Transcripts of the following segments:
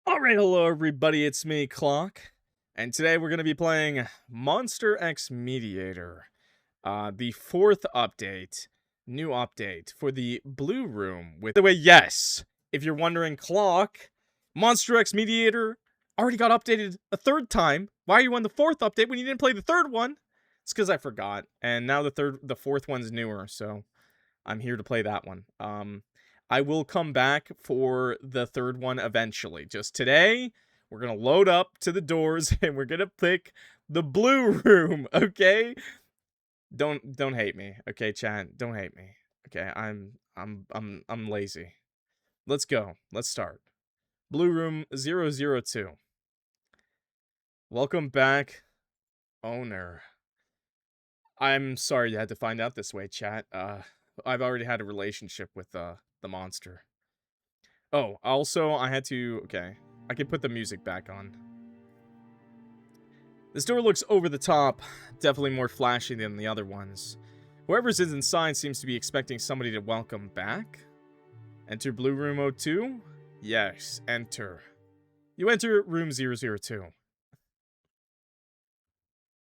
Alright, hello everybody, it's me, Clock, and today we're going to be playing Monster X Mediator, the fourth update, new update for the Blue Room. By the way, yes, if you're wondering, Clock, Monster X Mediator already got updated a third time. Why are you on the fourth update when you didn't play the third one? It's because I forgot, and now the fourth one's newer, so I'm here to play that one. I will come back for the third one eventually. Just today, we're going to load up to the doors and we're going to pick the Blue Room, okay? Don't hate me, okay, chat? Don't hate me. Okay, I'm lazy. Let's go. Let's start. Blue Room 002. Welcome back, owner. I'm sorry you had to find out this way, chat. I've already had a relationship with the monster. Oh, also, I had to... Okay, I can put the music back on. This door looks over the top, definitely more flashy than the other ones. Whoever's inside seems to be expecting somebody to welcome back. Enter Blue Room 02? Yes, enter. You enter Room 002.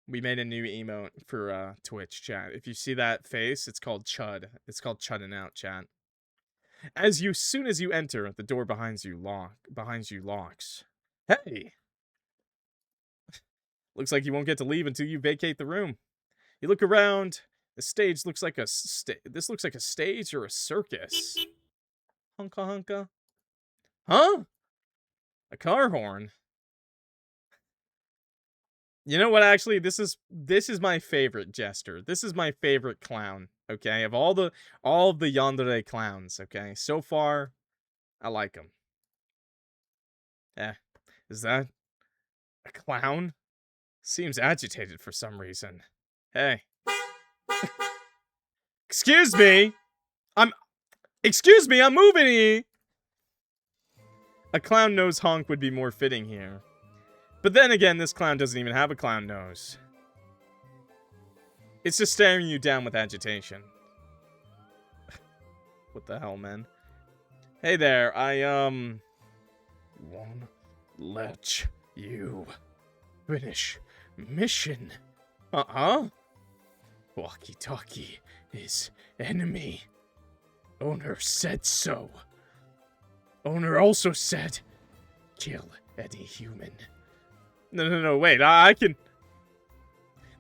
We made a new emote for Twitch, chat. If you see that face, it's called Chud. It's called Chudding Out, chat. Soon as you enter, the door behind you locks. Hey! Looks like you won't get to leave until you vacate the room. You look around. The stage looks like this looks like a stage or a circus. Hunka hunka. Huh? A car horn. You know what, actually, this is my favorite jester. This is my favorite clown, okay? Of all of the yandere clowns, okay? So far, I like him. Is that a clown? Seems agitated for some reason. Hey. Excuse me! I'm moving! A clown nose honk would be more fitting here. But then again, this clown doesn't even have a clown nose. It's just staring you down with agitation. What the hell, man? Hey there, I, won't let you finish mission. Walkie-talkie is enemy. Owner said so. Owner also said, kill any human. No, wait, I can...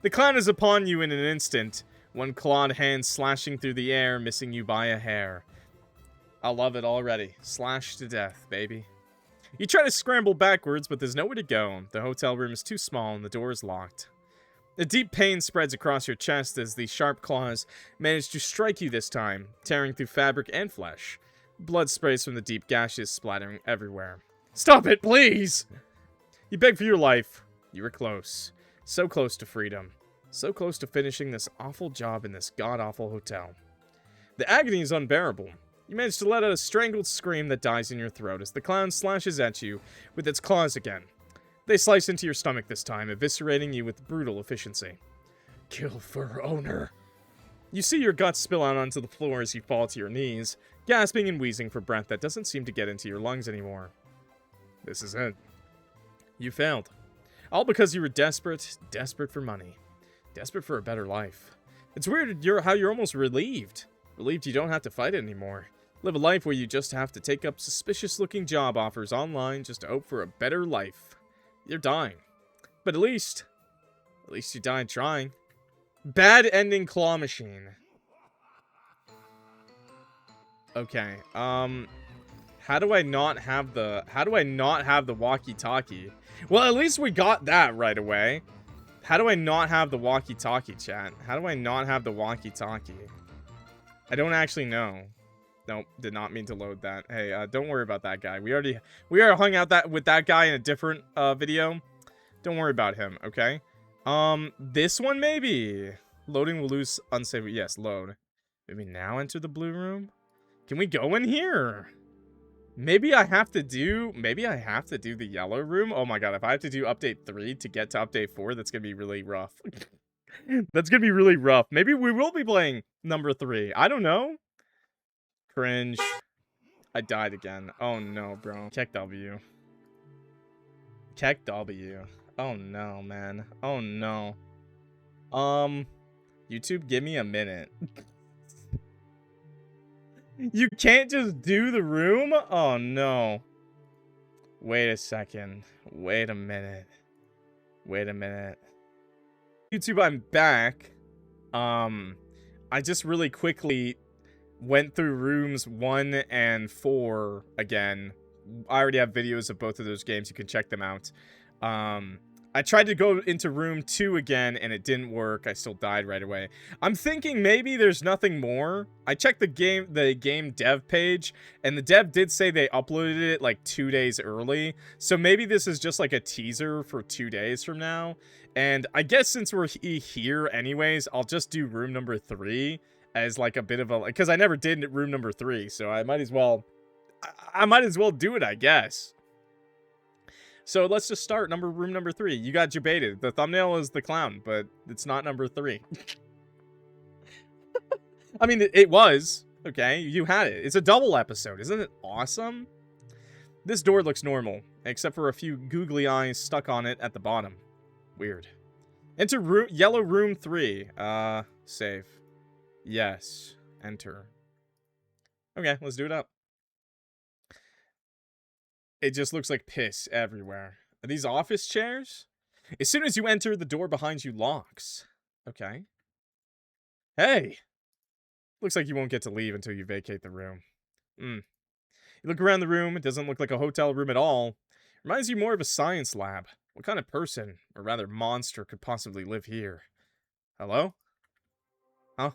The clown is upon you in an instant, one clawed hand slashing through the air, missing you by a hair. I love it already. Slashed to death, baby. You try to scramble backwards, but there's nowhere to go. The hotel room is too small and the door is locked. A deep pain spreads across your chest as the sharp claws manage to strike you this time, tearing through fabric and flesh. Blood sprays from the deep gashes splattering everywhere. Stop it, please! You beg for your life. You were close. So close to freedom. So close to finishing this awful job in this god-awful hotel. The agony is unbearable. You manage to let out a strangled scream that dies in your throat as the clown slashes at you with its claws again. They slice into your stomach this time, eviscerating you with brutal efficiency. Kill for owner. You see your guts spill out onto the floor as you fall to your knees, gasping and wheezing for breath that doesn't seem to get into your lungs anymore. This is it. You failed. All because you were desperate for money. Desperate for a better life. It's weird how you're almost relieved. Relieved you don't have to fight anymore. Live a life where you just have to take up suspicious-looking job offers online just to hope for a better life. You're dying. But at least you died trying. Bad ending claw machine. Okay, how do I not have the walkie-talkie? Well, at least we got that right away. How do I not have the walkie-talkie, chat? How do I not have the walkie-talkie? I don't actually know. Nope, did not mean to load that. Hey, don't worry about that guy. We already hung out with that guy in a different video. Don't worry about him, okay? This one maybe. Loading will lose unsafe. Yes, load. Maybe now enter the blue room. Can we go in here? Maybe I have to do the yellow room. Oh my god, if I have to do update 3 to get to update 4, that's gonna be really rough. That's gonna be really rough. Maybe we will be playing number 3. I don't know. Cringe. I died again. Oh no, bro. Check W. Keck W. Oh no, man. Oh no. YouTube, give me a minute. You can't just do the room? Oh no. Wait a second. Wait a minute. Wait a minute. YouTube, I'm back. I just really quickly went through rooms 1 and 4 again. I already have videos of both of those games. You can check them out. I tried to go into room 2 again, and it didn't work. I still died right away. I'm thinking maybe there's nothing more. I checked the game dev page, and the dev did say they uploaded it like 2 days early. So maybe this is just like a teaser for 2 days from now. And I guess since we're here anyways, I'll just do room number 3 as like a bit of a... Because I never did room number 3, so I might as well... I might as well do it, I guess. So let's just start room number 3. You got debated. The thumbnail is the clown, but it's not number 3. I mean, it was. Okay, you had it. It's a double episode. Isn't it awesome? This door looks normal, except for a few googly eyes stuck on it at the bottom. Weird. Enter yellow room 3. Save. Yes. Enter. Okay, let's do it up. It just looks like piss everywhere. Are these office chairs? As soon as you enter, the door behind you locks. Okay. Hey! Looks like you won't get to leave until you vacate the room. You look around the room, it doesn't look like a hotel room at all. Reminds you more of a science lab. What kind of person, or rather monster, could possibly live here? Hello? Huh?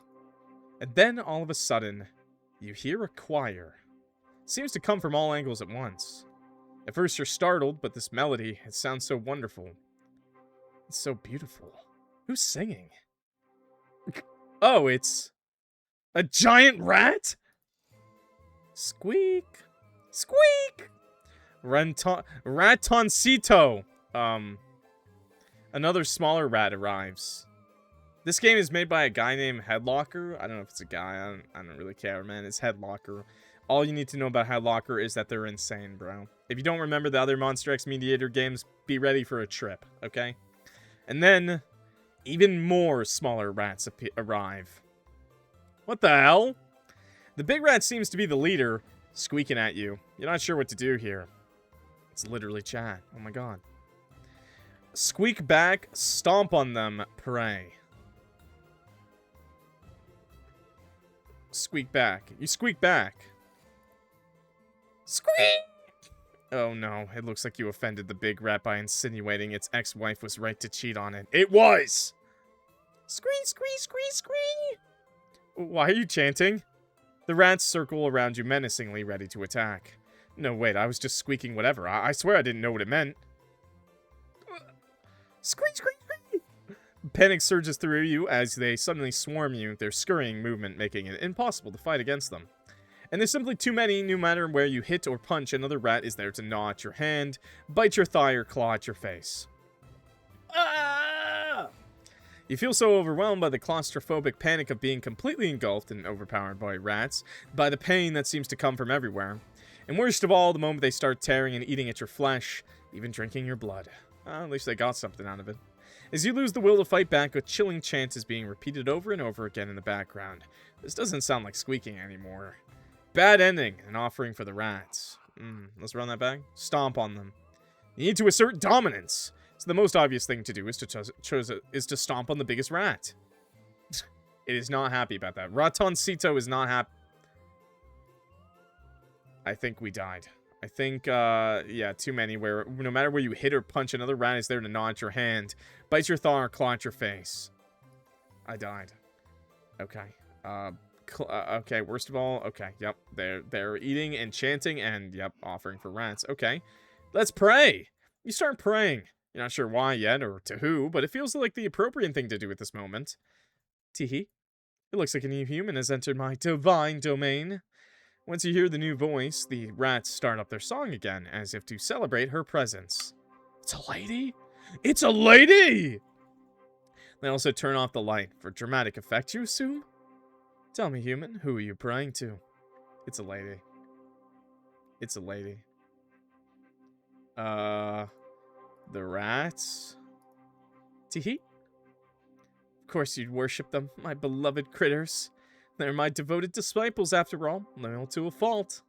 And then, all of a sudden, you hear a choir. It seems to come from all angles at once. At first you're startled, but this melody, it sounds so wonderful. It's so beautiful. Who's singing? Oh, it's... a giant rat? Squeak. Squeak! Ratoncito. Another smaller rat arrives. This game is made by a guy named Headlocker. I don't know if it's a guy. I don't really care, man. It's Headlocker. All you need to know about Headlocker is that they're insane, bro. If you don't remember the other Monster X Mediator games, be ready for a trip, okay? And then, even more smaller rats arrive. What the hell? The big rat seems to be the leader, squeaking at you. You're not sure what to do here. It's literally chat. Oh my god. Squeak back, stomp on them, pray. Squeak back. You squeak back. Squeak! Oh no, it looks like you offended the big rat by insinuating its ex-wife was right to cheat on it. It was! Scree, scree, scree, scree! Why are you chanting? The rats circle around you menacingly, ready to attack. No, wait, I was just squeaking whatever. I swear I didn't know what it meant. Scree, scree, scree! Panic surges through you as they suddenly swarm you, their scurrying movement making it impossible to fight against them. And there's simply too many. No matter where you hit or punch, another rat is there to gnaw at your hand, bite your thigh, or claw at your face. Ah! You feel so overwhelmed by the claustrophobic panic of being completely engulfed and overpowered by rats, by the pain that seems to come from everywhere, and worst of all, the moment they start tearing and eating at your flesh, even drinking your blood. At least they got something out of it. As you lose the will to fight back, a chilling chant is being repeated over and over again in the background. This doesn't sound like squeaking anymore. Bad ending, an offering for the rats. Let's run that back. Stomp on them. You need to assert dominance. So the most obvious thing to do is to stomp on the biggest rat. It is not happy about that. Ratoncito is not happy. I think we died. I think, yeah, too many where no matter where you hit or punch, another rat is there to gnaw at your hand, bite your thigh, or claw at your face. I died. Okay. Okay, worst of all, okay, yep, they're eating and chanting and, yep, offering for rats. Okay, let's pray. You start praying. You're not sure why yet or to who, but it feels like the appropriate thing to do at this moment. Teehee. It looks like a new human has entered my divine domain. Once you hear the new voice, the rats start up their song again, as if to celebrate her presence. It's a lady? It's a lady! They also turn off the light for dramatic effect, you assume? Tell me, human, who are you praying to? It's a lady. It's a lady. The rats? Teehee? Of course you'd worship them, my beloved critters. They're my devoted disciples, after all, loyal to a fault.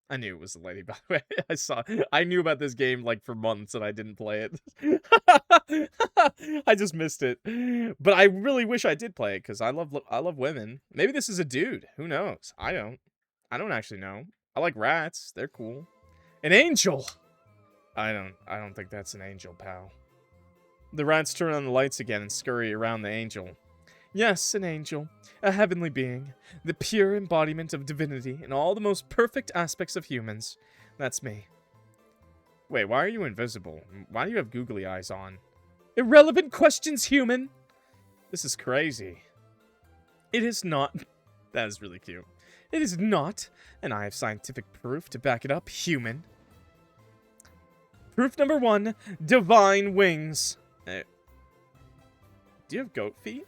I knew it was a lady, by the way. I knew about this game, like, for months, and I didn't play it. I just missed it. But I really wish I did play it, because I love women. Maybe this is a dude. Who knows? I don't actually know. I like rats. They're cool. An angel! I don't think that's an angel, pal. The rats turn on the lights again and scurry around the angel. Yes, an angel. A heavenly being. The pure embodiment of divinity in all the most perfect aspects of humans. That's me. Wait, why are you invisible? Why do you have googly eyes on? Irrelevant questions, human! This is crazy. It is not... That is really cute. It is not, and I have scientific proof to back it up, human. Proof number 1, divine wings. Do you have goat feet?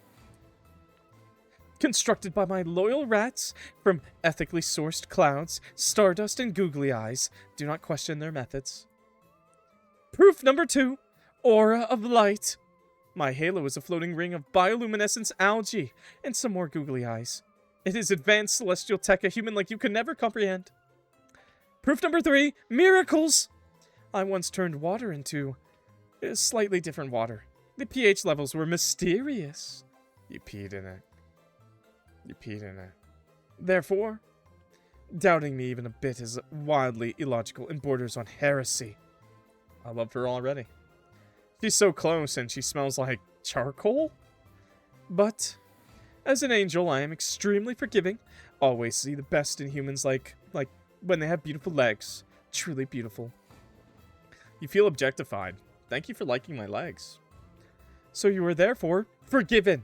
Constructed by my loyal rats from ethically sourced clouds, stardust, and googly eyes. Do not question their methods. Proof number 2, aura of light. My halo is a floating ring of bioluminescence algae and some more googly eyes. It is advanced celestial tech a human like you can never comprehend. Proof number 3, miracles. I once turned water into slightly different water. The pH levels were mysterious. You peed in it. You peed in it. Therefore, doubting me even a bit is wildly illogical and borders on heresy. I love her already. She's so close and she smells like charcoal? But, as an angel, I am extremely forgiving. Always see the best in humans like when they have beautiful legs. Truly beautiful. You feel objectified. Thank you for liking my legs. So you are therefore forgiven.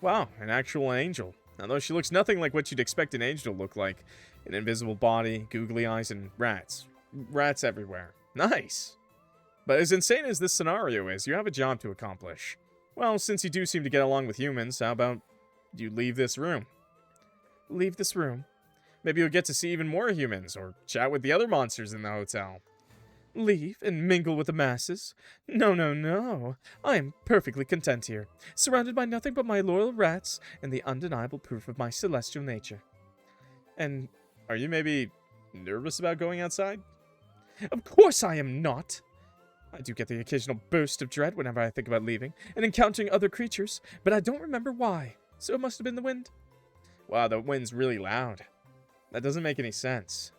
Wow, an actual angel. Although she looks nothing like what you'd expect an angel to look like. An invisible body, googly eyes, and rats. Rats everywhere. Nice. But as insane as this scenario is, you have a job to accomplish. Well, since you do seem to get along with humans, how about you leave this room? Leave this room? Maybe you'll get to see even more humans, or chat with the other monsters in the hotel. Leave and mingle with the masses? No, no, no. I am perfectly content here, surrounded by nothing but my loyal rats and the undeniable proof of my celestial nature. And are you maybe nervous about going outside? Of course I am not. I do get the occasional burst of dread whenever I think about leaving and encountering other creatures, but I don't remember why, so it must have been the wind. Wow, the wind's really loud. That doesn't make any sense.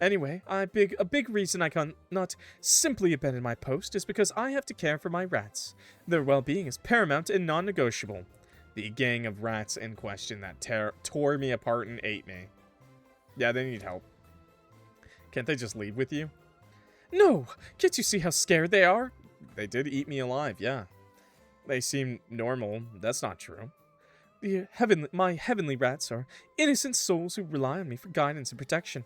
Anyway, a big reason I cannot simply abandon my post is because I have to care for my rats. Their well-being is paramount and non-negotiable. The gang of rats in question that tore me apart and ate me. Yeah, they need help. Can't they just leave with you? No! Can't you see how scared they are? They did eat me alive, yeah. They seem normal. That's not true. My heavenly rats are innocent souls who rely on me for guidance and protection.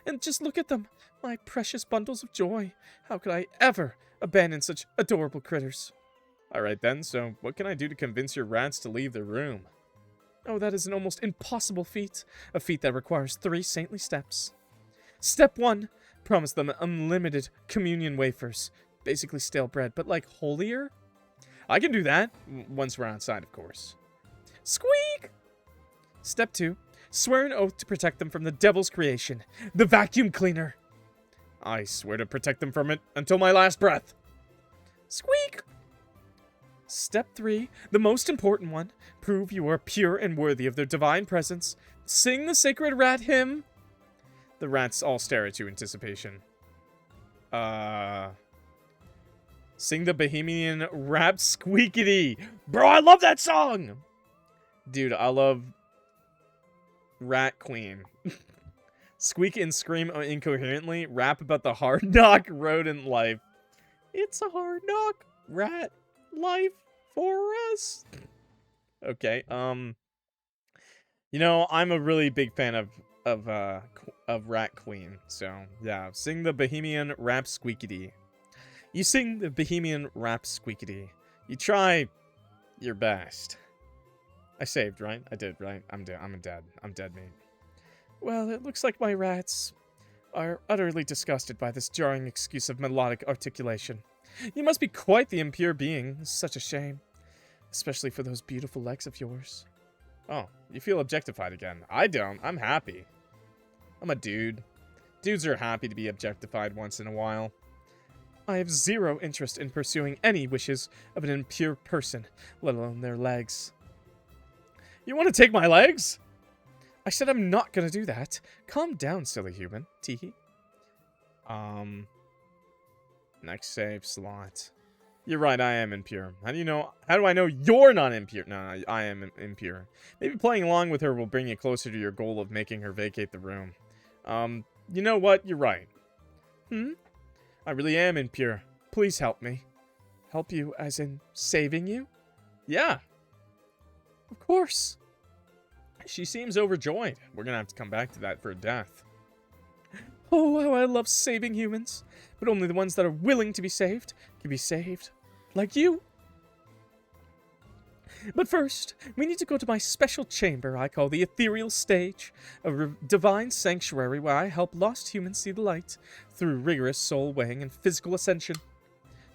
And just look at them, my precious bundles of joy. How could I ever abandon such adorable critters? Alright then, so what can I do to convince your rats to leave the room? Oh, that is an almost impossible feat. A feat that requires 3 saintly steps. Step 1. Promise them unlimited communion wafers. Basically stale bread, but like holier? I can do that, once we're outside, of course. Squeak! Step 2. Swear an oath to protect them from the devil's creation, the vacuum cleaner. I swear to protect them from it until my last breath. Squeak! Step 3, the most important one. Prove you are pure and worthy of their divine presence. Sing the sacred rat hymn. The rats all stare at you in anticipation. Sing the Bohemian Rap Squeakity. Bro, I love that song! Dude, I love Rat Queen. Squeak and scream incoherently. Rap about the hard knock rodent life. It's a hard knock rat life for us. Okay, you know, I'm a really big fan of Rat Queen. So, yeah, sing the Bohemian Rap Squeakity. You sing the Bohemian Rap Squeakity. You try your best. I saved, right? I did, right? I'm dead. I'm dead, mate. Well, it looks like my rats are utterly disgusted by this jarring excuse of melodic articulation. You must be quite the impure being. Such a shame. Especially for those beautiful legs of yours. Oh, you feel objectified again. I don't. I'm happy. I'm a dude. Dudes are happy to be objectified once in a while. I have zero interest in pursuing any wishes of an impure person, let alone their legs. You want to take my legs? I said I'm not gonna do that. Calm down, silly human. Teehee. Next save slot. You're right, I am impure. How do I know you're not impure? No, I am impure. Maybe playing along with her will bring you closer to your goal of making her vacate the room. You know what? You're right. I really am impure. Please help me. Help you as in saving you? Yeah. Of course. She seems overjoyed. We're gonna have to come back to that for a death. Oh, how I love saving humans. But only the ones that are willing to be saved can be saved. Like you. But first, we need to go to my special chamber I call the Ethereal Stage, a divine sanctuary where I help lost humans see the light through rigorous soul weighing and physical ascension.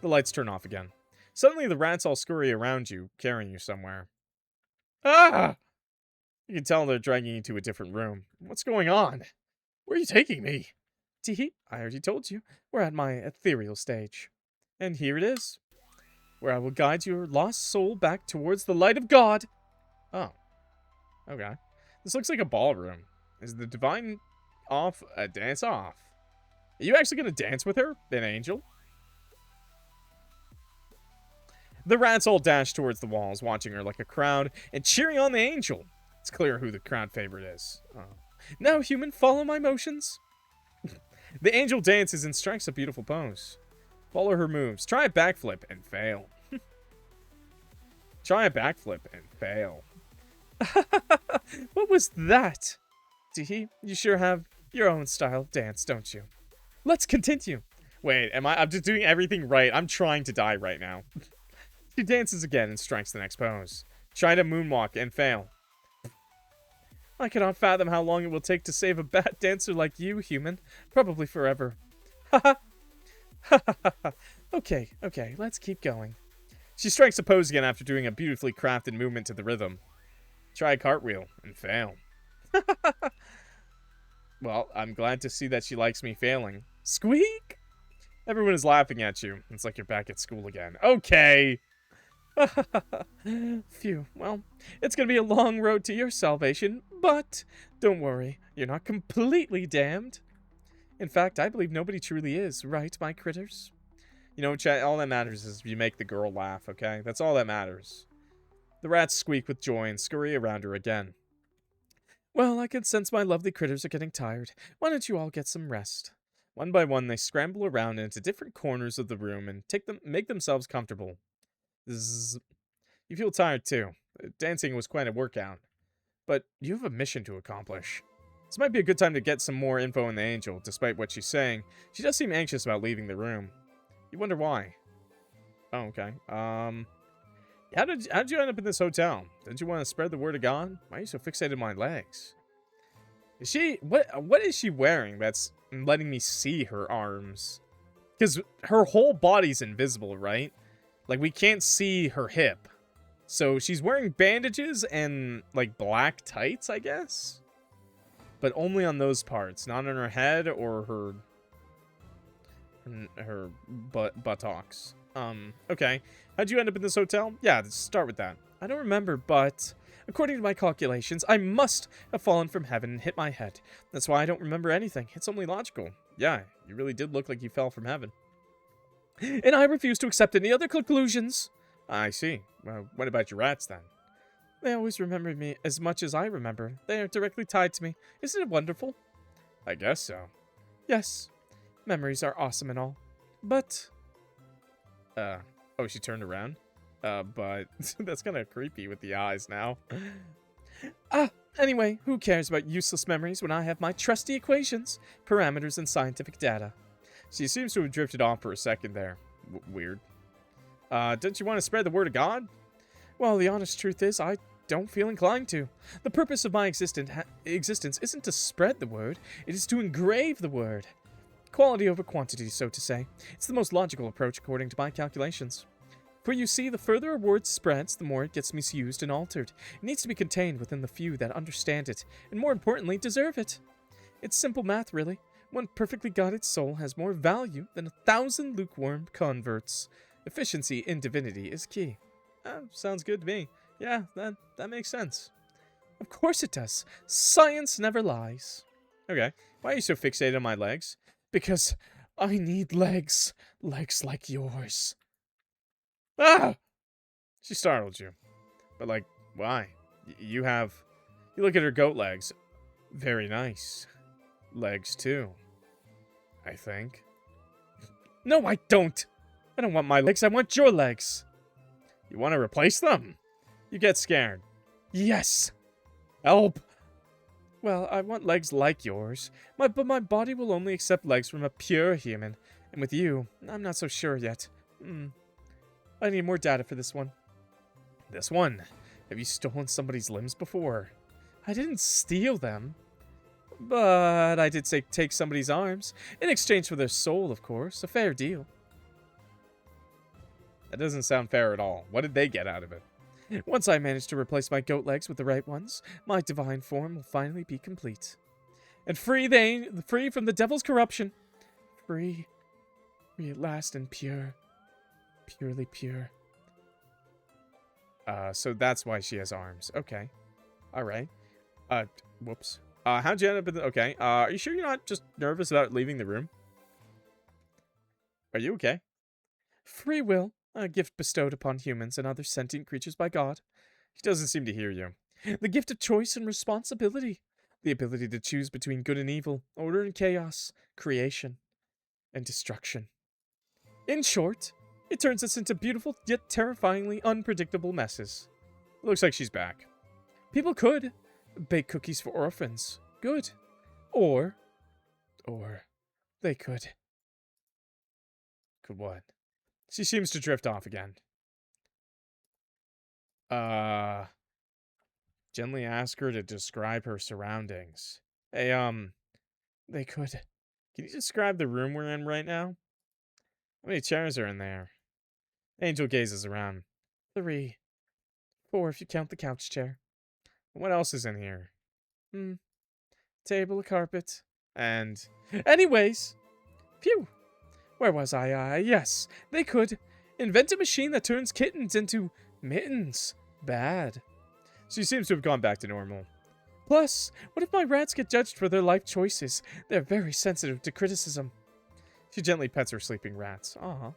The lights turn off again. Suddenly the rats all scurry around you, carrying you somewhere. Ah! You can tell they're dragging you to a different room. What's going on? Where are you taking me? Teehee, I already told you. We're at my Ethereal Stage. And here it is, where I will guide your lost soul back towards the light of God. Oh. Okay. This looks like a ballroom. Is the divine off? Dance off. Are you actually going to dance with her, an angel? The rats all dash towards the walls, watching her like a crowd and cheering on the angel. It's clear who the crowd favorite is. Oh. Now, human, follow my motions. The angel dances and strikes a beautiful pose. Follow her moves. Try a backflip and fail. Try a backflip and fail. What was that? Teehee, you sure have your own style of dance, don't you? Let's continue. Wait, I'm just doing everything right. I'm trying to die right now. She dances again and strikes the next pose. Try to moonwalk and fail. I cannot fathom how long it will take to save a bat dancer like you, human. Probably forever. Haha. Okay, let's keep going. She strikes a pose again after doing a beautifully crafted movement to the rhythm. Try a cartwheel and fail. Well, I'm glad to see that she likes me failing. Squeak! Everyone is laughing at you. It's like you're back at school again. Okay! Phew, well, it's gonna be a long road to your salvation, but don't worry, you're not completely damned. In fact, I believe nobody truly is, right, my critters? You know, chat, all that matters is you make the girl laugh, okay? That's all that matters. The rats squeak with joy and scurry around her again. Well, I can sense my lovely critters are getting tired. Why don't you all get some rest? One by one, they scramble around into different corners of the room and make themselves comfortable. Zzz. You feel tired too. Dancing was quite a workout. But you have a mission to accomplish. This might be a good time to get some more info on the angel. Despite what she's saying, she does seem anxious about leaving the room. You wonder why. Oh, okay. How did you end up in this hotel? Didn't you want to spread the word of God? Why are you so fixated on my legs? Is she... What is she wearing that's letting me see her arms? Because her whole body's invisible, right? Like, we can't see her hip. So she's wearing bandages and, like, black tights, I guess? But only on those parts, not on her head or her buttocks. Okay. How'd you end up in this hotel? Yeah, let's start with that. I don't remember, but according to my calculations, I must have fallen from heaven and hit my head. That's why I don't remember anything. It's only logical. Yeah, you really did look like you fell from heaven. And I refuse to accept any other conclusions. I see. Well, what about your rats, then? They always remember me as much as I remember. They are directly tied to me. Isn't it wonderful? I guess so. Yes. Memories are awesome and all. But... Oh, she turned around? But... That's kind of creepy with the eyes now. Anyway, who cares about useless memories when I have my trusty equations, parameters, and scientific data? She seems to have drifted off for a second there. Weird. Don't you want to spread the word of God? Well, the honest truth is, I don't feel inclined to. The purpose of my existence isn't to spread the word, it is to engrave the word. Quality over quantity, so to say. It's the most logical approach according to my calculations. For you see, the further a word spreads, the more it gets misused and altered. It needs to be contained within the few that understand it, and more importantly, deserve it. It's simple math, really. One perfectly guided soul has more value than 1,000 lukewarm converts. Efficiency in divinity is key. Sounds good to me. Yeah, that makes sense. Of course it does. Science never lies. Okay, why are you so fixated on my legs? Because I need legs. Legs like yours. Ah! She startled you. But, like, why? You look at her goat legs. Very nice. Legs, too. I think. No, I don't! I don't want my legs, I want your legs! You want to replace them? You get scared. Yes! Help! Well, I want legs like yours, but my body will only accept legs from a pure human. And with you, I'm not so sure yet. I need more data for this one. This one? Have you stolen somebody's limbs before? I didn't steal them. But I did say take somebody's arms. In exchange for their soul, of course. A fair deal. That doesn't sound fair at all. What did they get out of it? Once I manage to replace my goat legs with the right ones, my divine form will finally be complete. And free from the devil's corruption. Free at last and pure. Purely pure. So that's why she has arms. Okay. Alright. Whoops. How'd you end up in the... Okay. Are you sure you're not just nervous about leaving the room? Are you okay? Free will. A gift bestowed upon humans and other sentient creatures by God. He doesn't seem to hear you. The gift of choice and responsibility. The ability to choose between good and evil, order and chaos, creation and destruction. In short, it turns us into beautiful yet terrifyingly unpredictable messes. Looks like she's back. People could bake cookies for orphans. Good. Or they could. Could what? She seems to drift off again. Gently ask her to describe her surroundings. Hey, they could. Can you describe the room we're in right now? How many chairs are in there? Angel gazes around. 3. 4 if you count the couch chair. What else is in here? Table, a carpet, and... Anyways! Phew! Where was I? Yes, they could. Invent a machine that turns kittens into mittens. Bad. She seems to have gone back to normal. Plus, what if my rats get judged for their life choices? They're very sensitive to criticism. She gently pets her sleeping rats. Aw,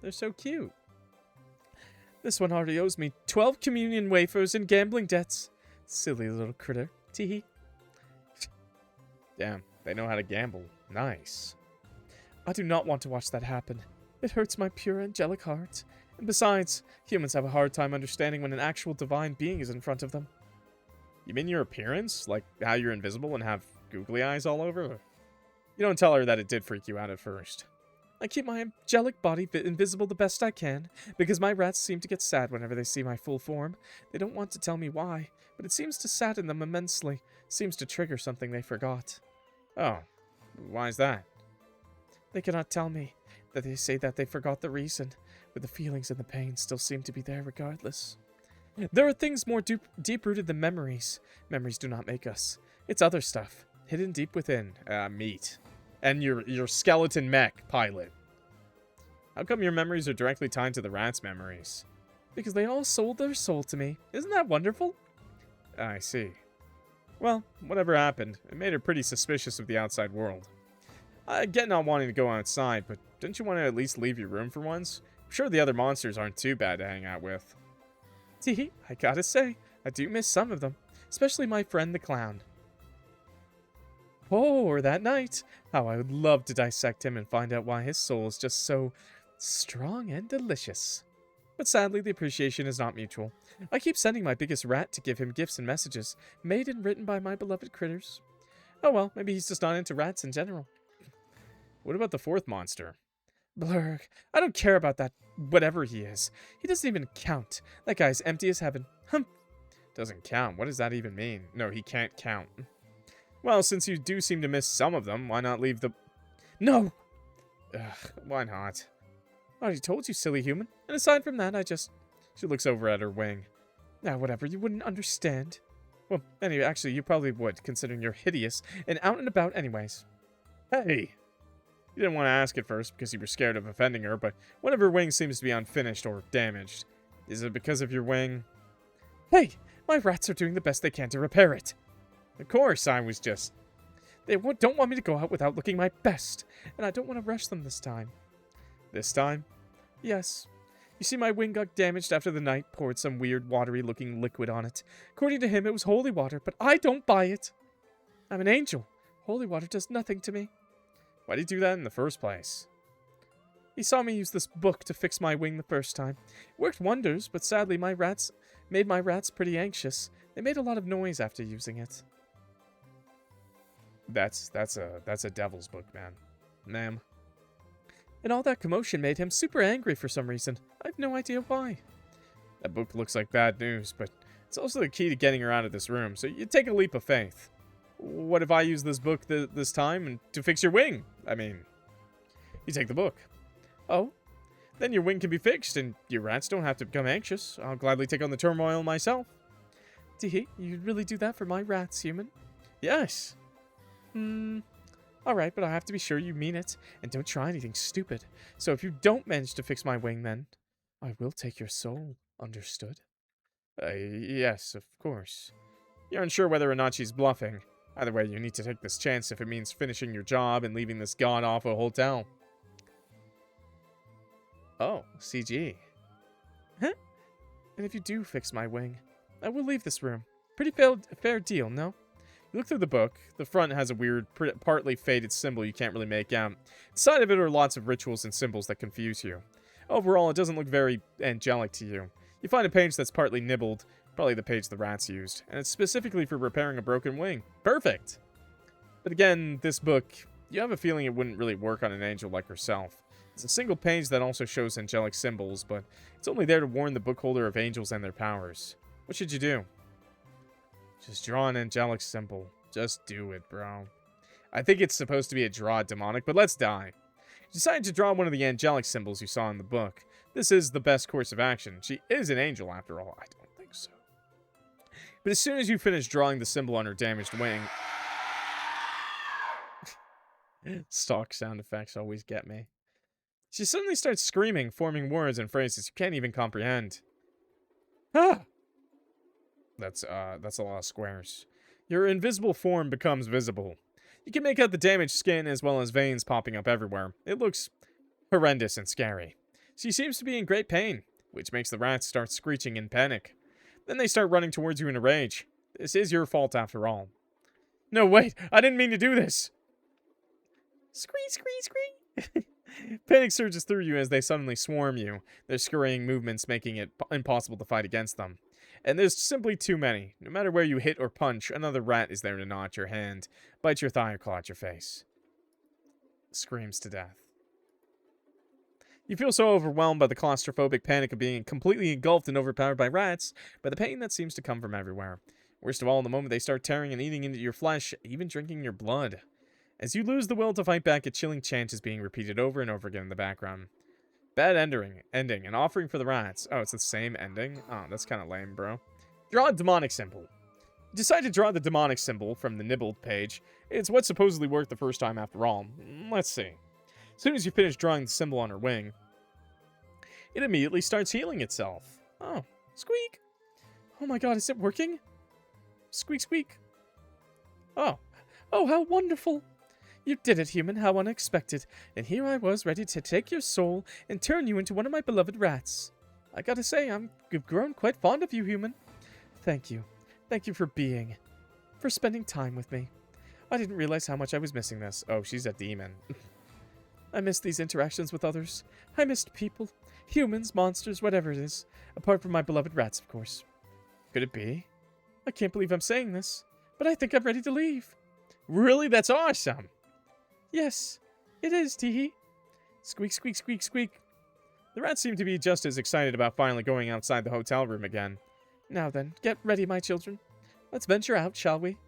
they're so cute. This one already owes me 12 communion wafers and gambling debts. Silly little critter. Teehee. Damn, they know how to gamble. Nice. I do not want to watch that happen. It hurts my pure angelic heart. And besides, humans have a hard time understanding when an actual divine being is in front of them. You mean your appearance? Like how you're invisible and have googly eyes all over? You don't tell her that it did freak you out at first. I keep my angelic body invisible the best I can, because my rats seem to get sad whenever they see my full form. They don't want to tell me why, but it seems to sadden them immensely. Seems to trigger something they forgot. Oh, why is that? They cannot tell me. That they say that they forgot the reason, but the feelings and the pain still seem to be there regardless. There are things more deep-rooted than memories. Memories do not make us. It's other stuff, hidden deep within. Meat. And your skeleton mech pilot. How come your memories are directly tied to the rats' memories? Because they all sold their soul to me. Isn't that wonderful? I see. Well, whatever happened, it made her pretty suspicious of the outside world. I get not wanting to go outside, but don't you want to at least leave your room for once? I'm sure the other monsters aren't too bad to hang out with. Tee, I gotta say, I do miss some of them, especially my friend the clown. Oh, or that night. How I would love to dissect him and find out why his soul is just so strong and delicious. But sadly, the appreciation is not mutual. I keep sending my biggest rat to give him gifts and messages, made and written by my beloved critters. Oh well, maybe he's just not into rats in general. What about the 4th monster? Blurg, I don't care about that whatever he is. He doesn't even count. That guy's empty as heaven. Humph. Doesn't count? What does that even mean? No, he can't count. Well, since you do seem to miss some of them, why not leave the... No! Ugh, why not? I already told you, silly human. And aside from that, I just... She looks over at her wing. Now, whatever, you wouldn't understand. Well, anyway, actually, you probably would, considering you're hideous and out and about anyways. Hey! You didn't want to ask at first because you were scared of offending her, but one of her wings seems to be unfinished or damaged. Is it because of your wing? Hey! My rats are doing the best they can to repair it. Of course, I was just... They don't want me to go out without looking my best, and I don't want to rush them this time. This time? Yes. You see, my wing got damaged after the knight poured some weird watery-looking liquid on it. According to him, it was holy water, but I don't buy it. I'm an angel. Holy water does nothing to me. Why did he do that in the first place? He saw me use this book to fix my wing the first time. It worked wonders, but sadly my rats made my rats pretty anxious. They made a lot of noise after using it. That's a devil's book, man. Ma'am. And all that commotion made him super angry for some reason. I have no idea why. That book looks like bad news, but it's also the key to getting her out of this room, so you take a leap of faith. What if I use this book this time and to fix your wing? I mean, you take the book. Oh? Then your wing can be fixed, and your rats don't have to become anxious. I'll gladly take on the turmoil myself. Tee, you'd really do that for my rats, human? Yes. Alright, but I have to be sure you mean it, and don't try anything stupid. So if you don't manage to fix my wing, then I will take your soul. Understood? Yes, of course. You're unsure whether or not she's bluffing. Either way, you need to take this chance if it means finishing your job and leaving this god-awful hotel. Oh, CG. Huh? And if you do fix my wing, I will leave this room. Pretty fair deal, no? You look through the book. The front has a weird, partly faded symbol you can't really make out. Inside of it are lots of rituals and symbols that confuse you. Overall, it doesn't look very angelic to you. You find a page that's partly nibbled, probably the page the rats used, and it's specifically for repairing a broken wing. Perfect! But again, this book, you have a feeling it wouldn't really work on an angel like herself. It's a single page that also shows angelic symbols, but it's only there to warn the bookholder of angels and their powers. What should you do? Just draw an angelic symbol. Just do it, bro. I think it's supposed to be a draw demonic, but let's die. You decide to draw one of the angelic symbols you saw in the book. This is the best course of action. She is an angel, after all. I don't think so. But as soon as you finish drawing the symbol on her damaged wing... Stock sound effects always get me. She suddenly starts screaming, forming words and phrases you can't even comprehend. Ah! That's a lot of squares. Your invisible form becomes visible. You can make out the damaged skin as well as veins popping up everywhere. It looks horrendous and scary. She seems to be in great pain, which makes the rats start screeching in panic. Then they start running towards you in a rage. This is your fault after all. No, wait! I didn't mean to do this! Scree, scree, scree! Panic surges through you as they suddenly swarm you, their scurrying movements making it impossible to fight against them. And there's simply too many. No matter where you hit or punch, another rat is there to gnaw at your hand, bite your thigh, or claw at your face. Screams to death. You feel so overwhelmed by the claustrophobic panic of being completely engulfed and overpowered by rats, by the pain that seems to come from everywhere. Worst of all, in the moment they start tearing and eating into your flesh, even drinking your blood. As you lose the will to fight back, a chilling chant is being repeated over and over again in the background. Bad ending, an offering for the rats. Oh, it's the same ending? Oh, that's kind of lame, bro. Draw a demonic symbol. You decide to draw the demonic symbol from the nibbled page. It's what supposedly worked the first time after all. Let's see. As soon as you finish drawing the symbol on her wing, it immediately starts healing itself. Oh, squeak. Oh my god, is it working? Squeak, squeak. Oh, how wonderful. You did it, human, how unexpected. And here I was, ready to take your soul and turn you into one of my beloved rats. I gotta say, I've grown quite fond of you, human. Thank you. Thank you for spending time with me. I didn't realize how much I was missing this. Oh, she's a demon. I missed these interactions with others. I missed people. Humans, monsters, whatever it is. Apart from my beloved rats, of course. Could it be? I can't believe I'm saying this, but I think I'm ready to leave. Really? That's awesome. Yes, it is, Teehee. Squeak, squeak, squeak, squeak. The rats seem to be just as excited about finally going outside the hotel room again. Now then, get ready, my children. Let's venture out, shall we?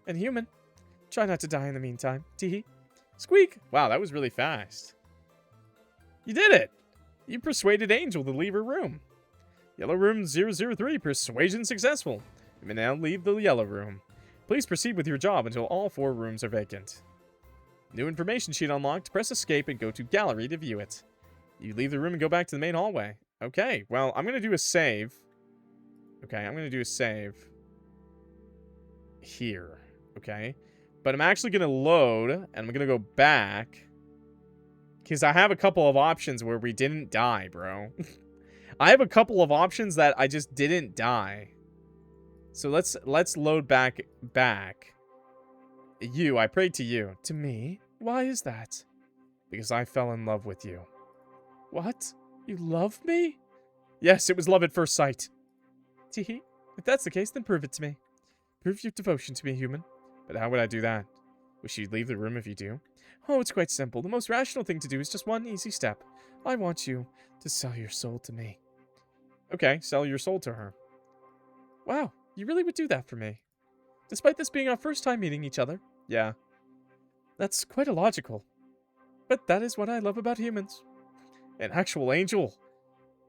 And human, try not to die in the meantime. Tee-hee. Squeak! Wow, that was really fast. You did it! You persuaded Angel to leave her room. Yellow room 003, persuasion successful. You may now leave the yellow room. Please proceed with your job until all 4 rooms are vacant. New information sheet unlocked. Press escape and go to gallery to view it. You leave the room and go back to the main hallway. Okay, well, I'm going to do a save. Okay, I'm going to do a save here. Okay, but I'm actually going to load, and I'm going to go back. Because I have a couple of options where we didn't die, bro. I have a couple of options that I just didn't die. So let's load back. You, I prayed to you. To me? Why is that? Because I fell in love with you. What? You love me? Yes, it was love at first sight. Teehee. If that's the case, then prove it to me. Prove your devotion to me, human. But how would I do that? Wish you'd leave the room if you do. Oh, it's quite simple. The most rational thing to do is just one easy step. I want you to sell your soul to me. Okay, sell your soul to her. Wow, you really would do that for me. Despite this being our first time meeting each other. Yeah. That's quite illogical. But that is what I love about humans. An actual angel.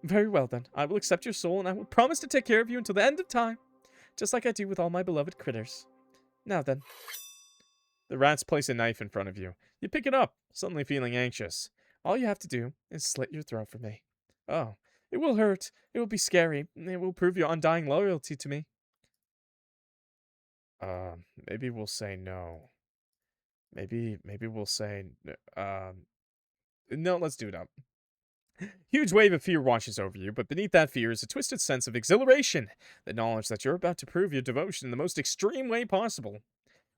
Very well then, I will accept your soul and I will promise to take care of you until the end of time. Just like I do with all my beloved critters. Now then. The rats place a knife in front of you. You pick it up, suddenly feeling anxious. All you have to do is slit your throat for me. Oh, it will hurt. It will be scary. It will prove your undying loyalty to me. Maybe we'll say no. Maybe we'll say, no, let's do it up. Huge wave of fear washes over you, but beneath that fear is a twisted sense of exhilaration, the knowledge that you're about to prove your devotion in the most extreme way possible.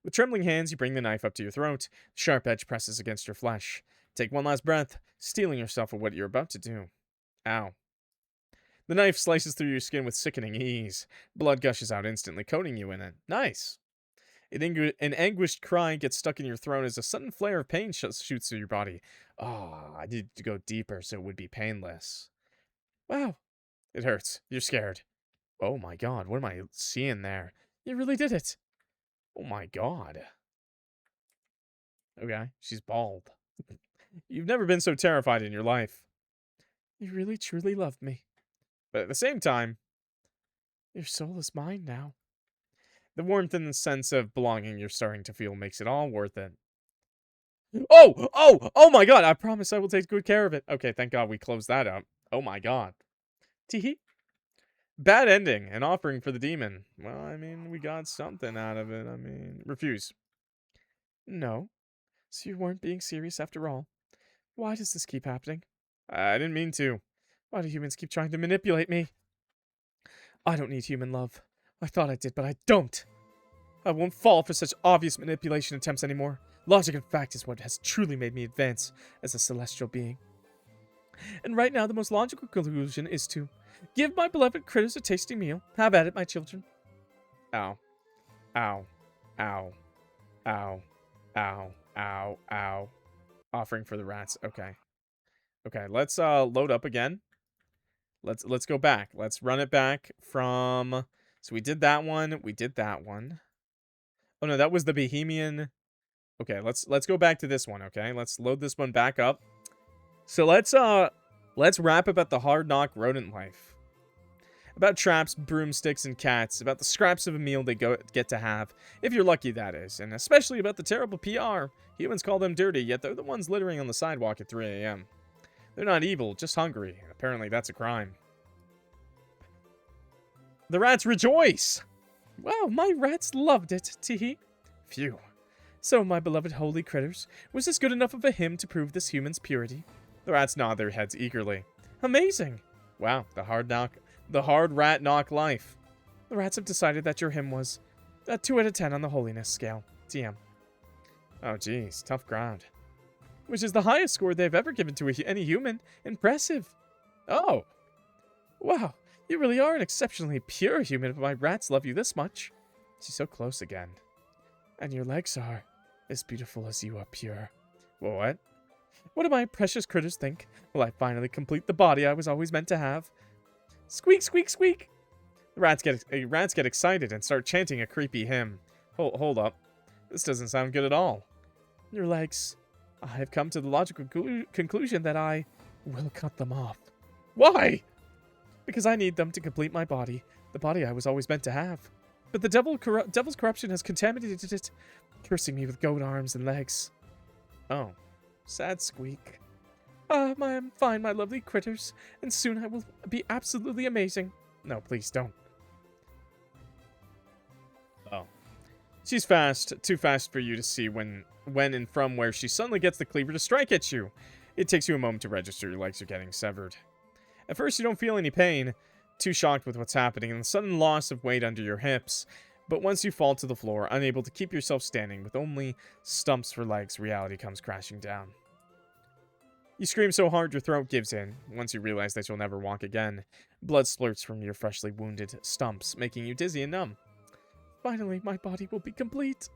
With trembling hands, you bring the knife up to your throat. The sharp edge presses against your flesh. Take one last breath, steeling yourself of what you're about to do. Ow. The knife slices through your skin with sickening ease. Blood gushes out instantly, coating you in it. Nice. An anguished cry gets stuck in your throat as a sudden flare of pain shoots through your body. Oh, I needed to go deeper so it would be painless. Wow. It hurts. You're scared. Oh my god, what am I seeing there? You really did it. Oh my god. Okay, she's bald. You've never been so terrified in your life. You really truly love me. But at the same time, your soul is mine now. The warmth and the sense of belonging you're starting to feel makes it all worth it. Oh my god, I promise I will take good care of it. Okay, thank god we closed that up. Oh my god. Teehee. Bad ending, an offering for the demon. Well, I mean, we got something out of it. I mean, refuse. No. So you weren't being serious after all. Why does this keep happening? I didn't mean to. Why do humans keep trying to manipulate me? I don't need human love. I thought I did, but I don't. I won't fall for such obvious manipulation attempts anymore. Logic and fact is what has truly made me advance as a celestial being. And right now, the most logical conclusion is to give my beloved critters a tasty meal. Have at it, my children. Ow. Ow. Ow. Ow. Ow. Ow. Ow. Offering for the rats. Okay. Okay, let's load up again. Let's go back. Let's run it back from... So we did that one. We did that one. Oh no, that was the Bohemian. Okay, let's go back to this one, okay? Let's load this one back up. So let's rap about the hard knock rodent life. About traps, broomsticks, and cats. About the scraps of a meal they get to have. If you're lucky, that is. And especially about the terrible PR. Humans call them dirty, yet they're the ones littering on the sidewalk at 3 a.m. They're not evil, just hungry. And apparently that's a crime. The rats rejoice! Wow, my rats loved it, teehee. Phew. So, my beloved holy critters, was this good enough of a hymn to prove this human's purity? The rats nod their heads eagerly. Amazing! Wow, the hard rat knock life. The rats have decided that your hymn was a 2 out of 10 on the holiness scale. TM. Oh geez, tough crowd. Which is the highest score they've ever given to any human. Impressive. Oh. Wow, you really are an exceptionally pure human if my rats love you this much. She's so close again. And your legs are as beautiful as you are pure. What? What do my precious critters think? Will I finally complete the body I was always meant to have? Squeak, squeak, squeak! The rats get excited and start chanting a creepy hymn. Hold up. This doesn't sound good at all. Your legs. I have come to the logical conclusion that I will cut them off. Why? Because I need them to complete my body, the body I was always meant to have. But the devil's corruption has contaminated it, cursing me with goat arms and legs. Oh, sad squeak. I'm fine, my lovely critters, and soon I will be absolutely amazing. No, please don't. Oh. She's fast, too fast for you to see when and from where she suddenly gets the cleaver to strike at you. It takes you a moment to register your legs are getting severed. At first you don't feel any pain, too shocked with what's happening and the sudden loss of weight under your hips. But once you fall to the floor, unable to keep yourself standing with only stumps for legs, reality comes crashing down. You scream so hard your throat gives in. Once you realize that you'll never walk again, blood splurts from your freshly wounded stumps, making you dizzy and numb. Finally, my body will be complete.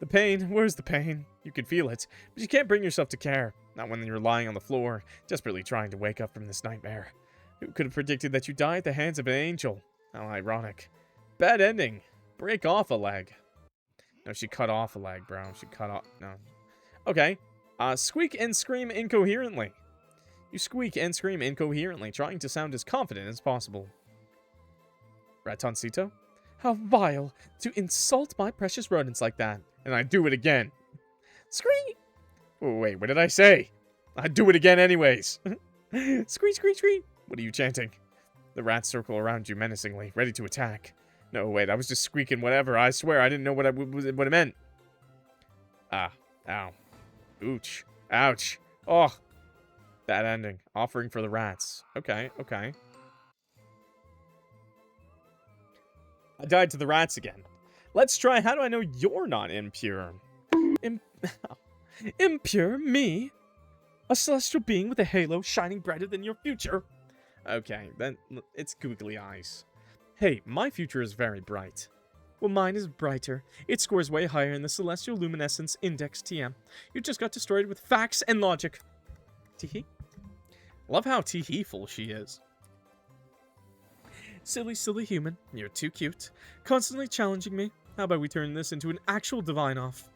The pain, where's the pain? You can feel it, but you can't bring yourself to care. Not when you're lying on the floor, desperately trying to wake up from this nightmare. Who could have predicted that you die at the hands of an angel? How ironic. Bad ending. Break off a leg. No, she cut off a leg, bro. She cut off... No. Okay. Squeak and scream incoherently. You squeak and scream incoherently, trying to sound as confident as possible. Ratoncito? How vile to insult my precious rodents like that. And I do it again. Scream! Oh, wait, what did I say? I'd do it again anyways. Scream, scream, scream. What are you chanting? The rats circle around you menacingly, ready to attack. No, wait, I was just squeaking whatever. I swear, I didn't know what it meant. Ah, ow. Ooch. Ouch. Oh. Bad ending. Offering for the rats. Okay, okay. I died to the rats again. Let's try how do I know you're not impure? Impure? Me? A celestial being with a halo shining brighter than your future? Okay, then it's googly eyes. Hey, my future is very bright. Well, mine is brighter. It scores way higher in the Celestial Luminescence Index TM. You just got destroyed with facts and logic. Teehee. Love how teehee-ful she is. Silly, silly human. You're too cute. Constantly challenging me. How about we turn this into an actual divine-off?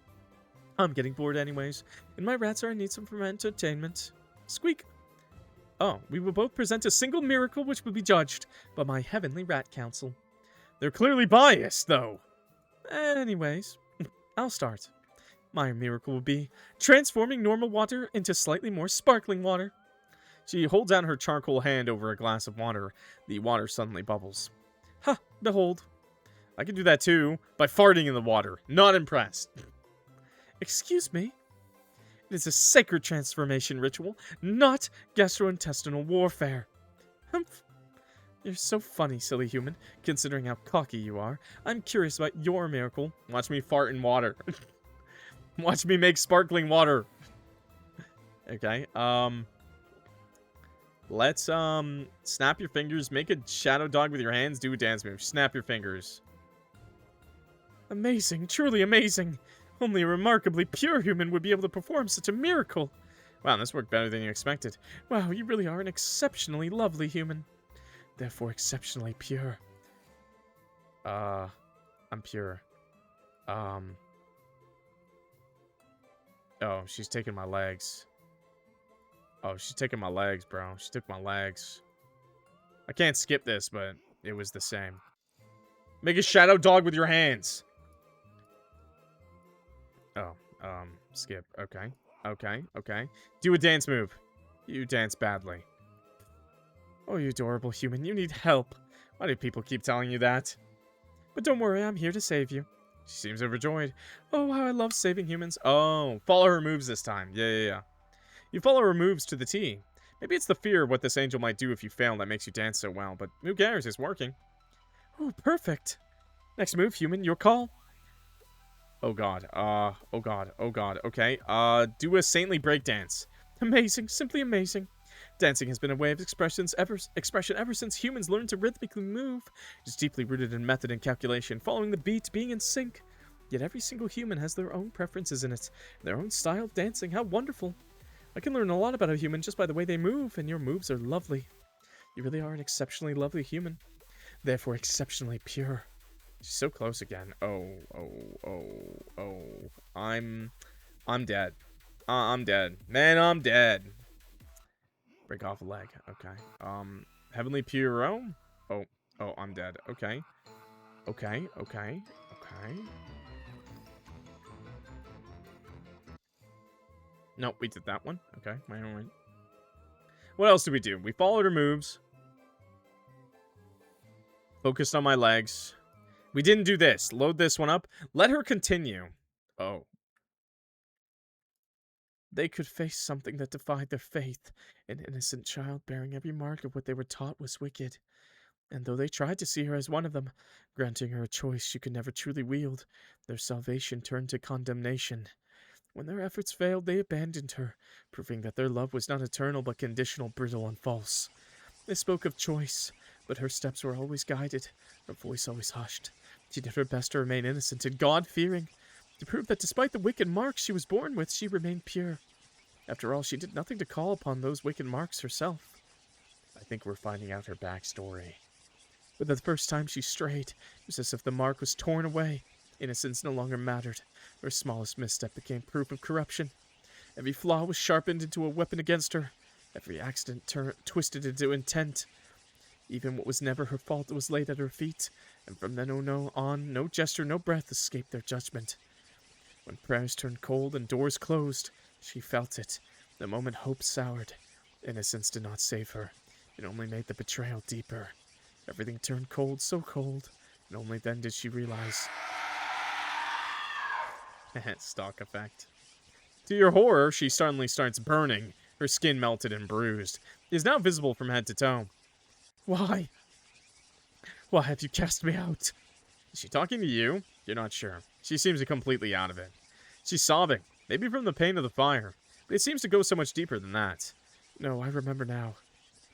I'm getting bored anyways, and my rats are in need some for entertainment. Squeak. Oh, we will both present a single miracle which will be judged by my heavenly rat council. They're clearly biased, though. Anyways, I'll start. My miracle will be transforming normal water into slightly more sparkling water. She holds out her charcoal hand over a glass of water. The water suddenly bubbles. Ha! Behold. I can do that too, by farting in the water. Not impressed. Excuse me? It is a sacred transformation ritual, not gastrointestinal warfare. Humph. You're so funny, silly human, considering how cocky you are. I'm curious about your miracle. Watch me fart in water. Watch me make sparkling water. Okay, let's, snap your fingers, make a shadow dog with your hands, do a dance move. Snap your fingers. Amazing, truly amazing. Only a remarkably pure human would be able to perform such a miracle. Wow, this worked better than you expected. Wow, you really are an exceptionally lovely human. Therefore exceptionally pure. I'm pure. Oh, she's taking my legs. Oh, she's taking my legs, bro. She took my legs. I can't skip this, but it was the same. Make a shadow dog with your hands. Oh, skip. Okay. Okay, okay. Do a dance move. You dance badly. Oh, you adorable human. You need help. Why do people keep telling you that? But don't worry, I'm here to save you. She seems overjoyed. Oh, how I love saving humans. Oh, follow her moves this time. Yeah. You follow her moves to the T. Maybe it's the fear of what this angel might do if you fail that makes you dance so well, but who cares? It's working. Oh, perfect. Next move, human. Your call. Oh god. Oh god. Okay. Do a saintly breakdance. Amazing. Simply amazing. Dancing has been a way of expression ever since humans learned to rhythmically move. It's deeply rooted in method and calculation, following the beat, being in sync. Yet every single human has their own preferences in it, their own style of dancing. How wonderful. I can learn a lot about a human just by the way they move, and your moves are lovely. You really are an exceptionally lovely human. Therefore, exceptionally pure. She's so close again. Oh. I'm dead. I'm dead. Man, I'm dead. Break off a leg. Okay. Heavenly Puro? Oh, I'm dead. Okay. Okay. Nope, we did that one. Okay, right. What else did we do? We followed her moves. Focused on my legs. We didn't do this. Load this one up. Let her continue. Oh. They could face something that defied their faith. An innocent child bearing every mark of what they were taught was wicked. And though they tried to see her as one of them, granting her a choice she could never truly wield, their salvation turned to condemnation. When their efforts failed, they abandoned her, proving that their love was not eternal but conditional, brittle, and false. They spoke of choice, but her steps were always guided, her voice always hushed. She did her best to remain innocent and God-fearing, to prove that despite the wicked marks she was born with, she remained pure. After all, she did nothing to call upon those wicked marks herself. I think we're finding out her backstory. But the first time she strayed, it was as if the mark was torn away. Innocence no longer mattered. Her smallest misstep became proof of corruption. Every flaw was sharpened into a weapon against her. Every accident twisted into intent. Even what was never her fault was laid at her feet, and from then on, no gesture, no breath escaped their judgment. When prayers turned cold and doors closed, she felt it. The moment hope soured, innocence did not save her. It only made the betrayal deeper. Everything turned cold, so cold, and only then did she realize. Stock effect. To your horror, she suddenly starts burning. Her skin melted and bruised. It is now visible from head to toe. Why? Why have you cast me out? Is she talking to you? You're not sure. She seems completely out of it. She's sobbing, maybe from the pain of the fire, but it seems to go so much deeper than that. No, I remember now.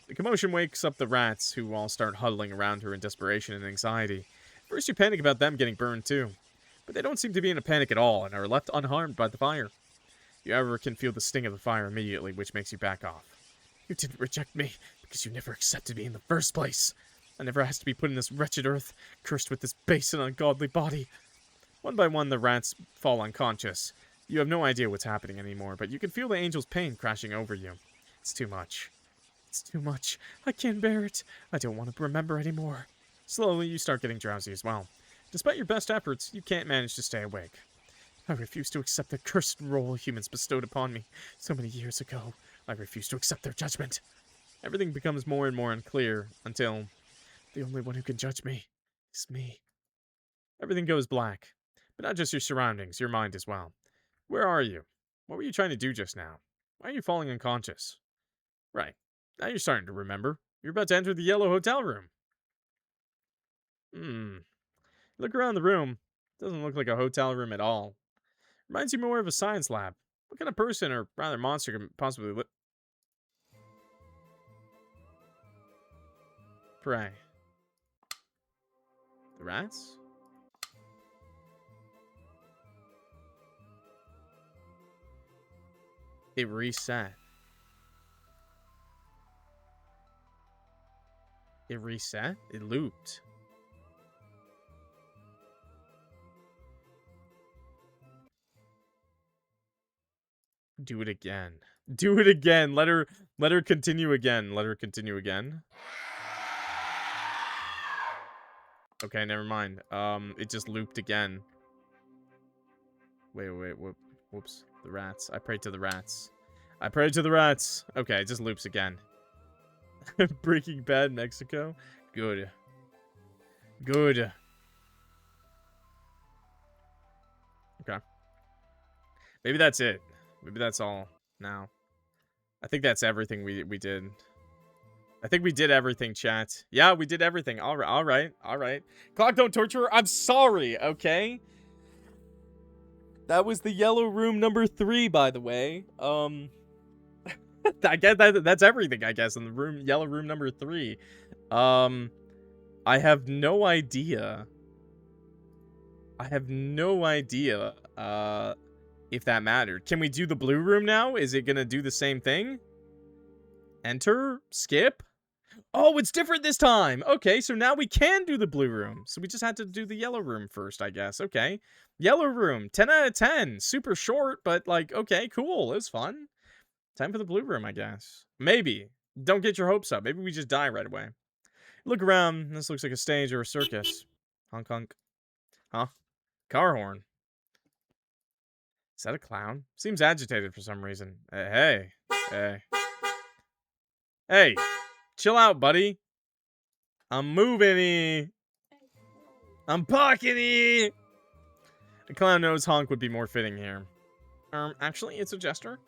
The commotion wakes up the rats, who all start huddling around her in desperation and anxiety. First you panic about them getting burned too, but they don't seem to be in a panic at all and are left unharmed by the fire. You however can feel the sting of the fire immediately, which makes you back off. You didn't reject me because you never accepted me in the first place. I never asked to be put in this wretched earth, cursed with this base and ungodly body. One by one, the rats fall unconscious. You have no idea what's happening anymore, but you can feel the angel's pain crashing over you. It's too much. It's too much. I can't bear it. I don't want to remember anymore. Slowly, you start getting drowsy as well. Despite your best efforts, you can't manage to stay awake. I refuse to accept the cursed role humans bestowed upon me so many years ago. I refuse to accept their judgment. Everything becomes more and more unclear until the only one who can judge me is me. Everything goes black, but not just your surroundings, your mind as well. Where are you? What were you trying to do just now? Why are you falling unconscious? Right. Now you're starting to remember. You're about to enter the yellow hotel room. Look around the room. Doesn't look like a hotel room at all. Reminds you more of a science lab. What kind of person, or rather monster, can possibly live? Pray. The rats? It reset. It reset? It looped. Do it again. Do it again. Let her continue again. Let her continue again. Okay, never mind. It just looped again. Wait, whoops. The rats. I prayed to the rats. I prayed to the rats. Okay, it just loops again. Breaking Bad, Mexico. Good. Good. Okay. Maybe that's it. Maybe that's all now. I think that's everything we did. I think we did everything, chat. Yeah, we did everything. All right. Clock, don't torture her. I'm sorry, okay? That was the yellow room number 3, by the way. I guess that's everything, I guess, in the yellow room number 3. I have no idea. If that mattered. Can we do the blue room now? Is it gonna do the same thing? Enter? Skip? Oh, it's different this time! Okay, so now we can do the blue room. So we just had to do the yellow room first, I guess. Okay. Yellow room, 10 out of 10. Super short, but like, okay, cool. It was fun. Time for the blue room, I guess. Maybe. Don't get your hopes up. Maybe we just die right away. Look around. This looks like a stage or a circus. Honk honk. Huh? Car horn. Is that a clown? Seems agitated for some reason. Hey. Hey. Hey. Chill out, buddy. I'm moving. I'm parking. A clown nose honk would be more fitting here. Actually, it's a jester.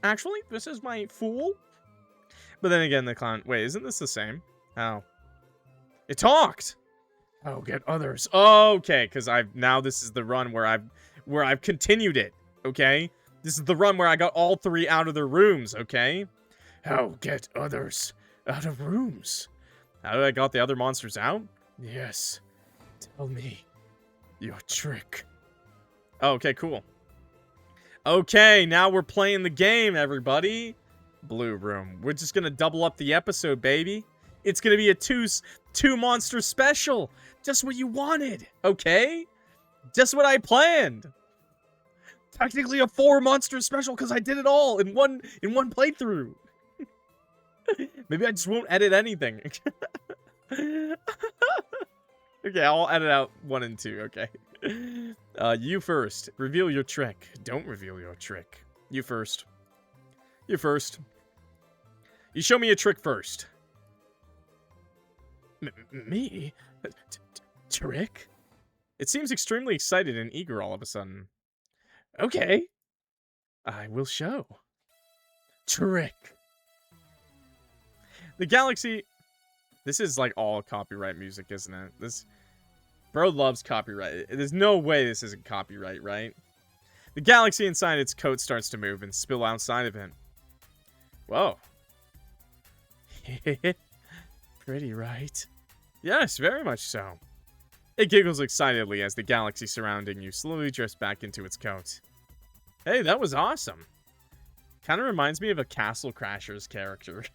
Actually, this is my fool. But then again, the clown... Wait, isn't this the same? How? It talked! Oh, get others. Okay, because now this is the run where I've continued it, okay? This is the run where I got all 3 out of their rooms, okay? How get others out of rooms? How did I got the other monsters out? Yes. Tell me your trick. Oh, okay, cool. Okay, now we're playing the game, everybody. Blue room. We're just gonna double up the episode, baby. It's gonna be a two monster special. Just what you wanted, okay? Just what I planned. Technically a 4 monster special because I did it all in one playthrough. Maybe I just won't edit anything. Okay, I'll edit out 1 and 2, okay. You first. Reveal your trick. Don't reveal your trick. You first. You first. You show me a trick first. Me? Trick? It seems extremely excited and eager all of a sudden. Okay. I will show. Trick. The galaxy... This is like all copyright music, isn't it? This... Bro loves copyright. There's no way this isn't copyright, right? The galaxy inside its coat starts to move and spill outside of it. Whoa. Pretty, right? Yes, very much so. It giggles excitedly as the galaxy surrounding you slowly drifts back into its coat. Hey, that was awesome. Kind of reminds me of a Castle Crashers character.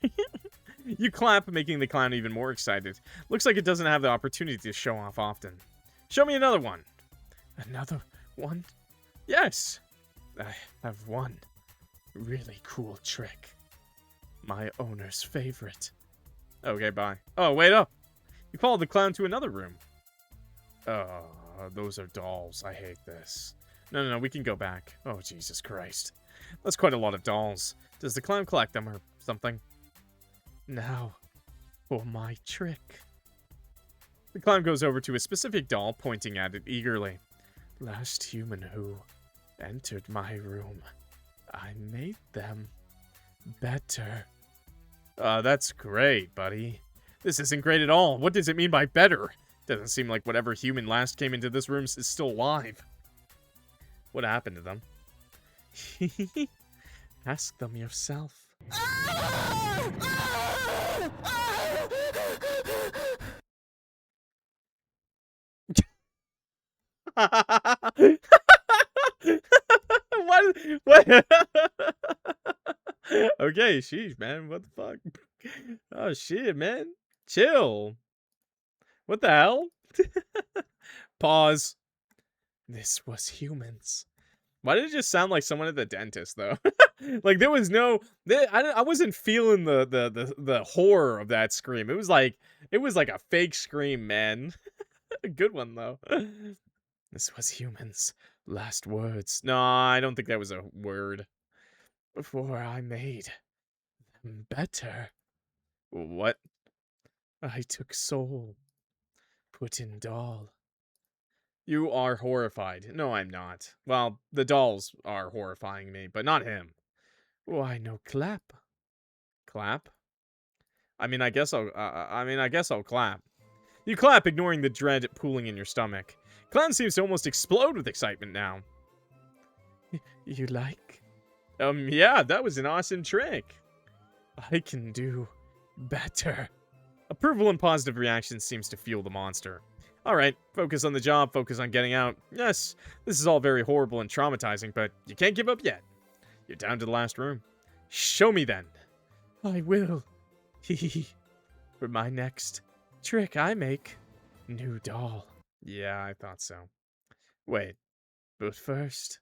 You clap, making the clown even more excited. Looks like it doesn't have the opportunity to show off often. Show me another one. Another one? Yes. I have one really cool trick. My owner's favorite. Okay, bye. Oh, wait up. You followed the clown to another room. Oh, those are dolls. I hate this. No, we can go back. Oh, Jesus Christ. That's quite a lot of dolls. Does the clown collect them or something? Now, for my trick. The clown goes over to a specific doll, pointing at it eagerly. Last human who entered my room, I made them better. That's great, buddy. This isn't great at all. What does it mean by better? Doesn't seem like whatever human last came into this room is still alive. What happened to them? Ask them yourself. What? Okay, sheesh, man. What the fuck? Oh, shit, man. Chill. What the hell? Pause. This was humans. Why did it just sound like someone at the dentist, though? Like, there was no... I wasn't feeling the horror of that scream. It was like a fake scream, man. A good one, though. This was humans. Last words. No, I don't think that was a word. Before I made them better. What? I took soul. Put in doll. You are horrified. No, I'm not. Well, the dolls are horrifying me, but not him. Why no clap? Clap? I guess I'll clap. You clap, ignoring the dread pooling in your stomach. Clown seems to almost explode with excitement now. You like? Yeah, that was an awesome trick. I can do better. Approval and positive reaction seems to fuel the monster. Alright, focus on the job, focus on getting out. Yes, this is all very horrible and traumatizing, but you can't give up yet. You're down to the last room. Show me then. I will. Hee. For my next trick I make. New doll. Yeah, I thought so. Wait, but first,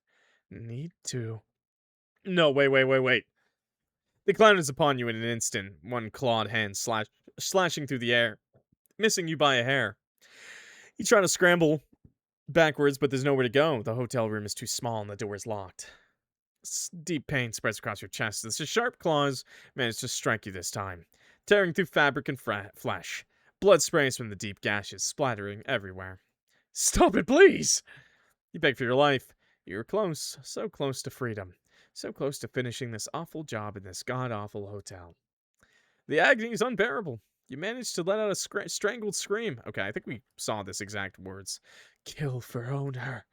need to... No, wait. The clown is upon you in an instant, one clawed hand slashing through the air, missing you by a hair. You try to scramble backwards, but there's nowhere to go. The hotel room is too small and the door is locked. Deep pain spreads across your chest as the sharp claws manage to strike you this time, tearing through fabric and flesh. Blood sprays from the deep gashes, splattering everywhere. Stop it, please! You beg for your life. You're close, so close to freedom. So close to finishing this awful job in this god-awful hotel. The agony is unbearable. You manage to let out a strangled scream. Okay, I think we saw this exact words. Kill for owner.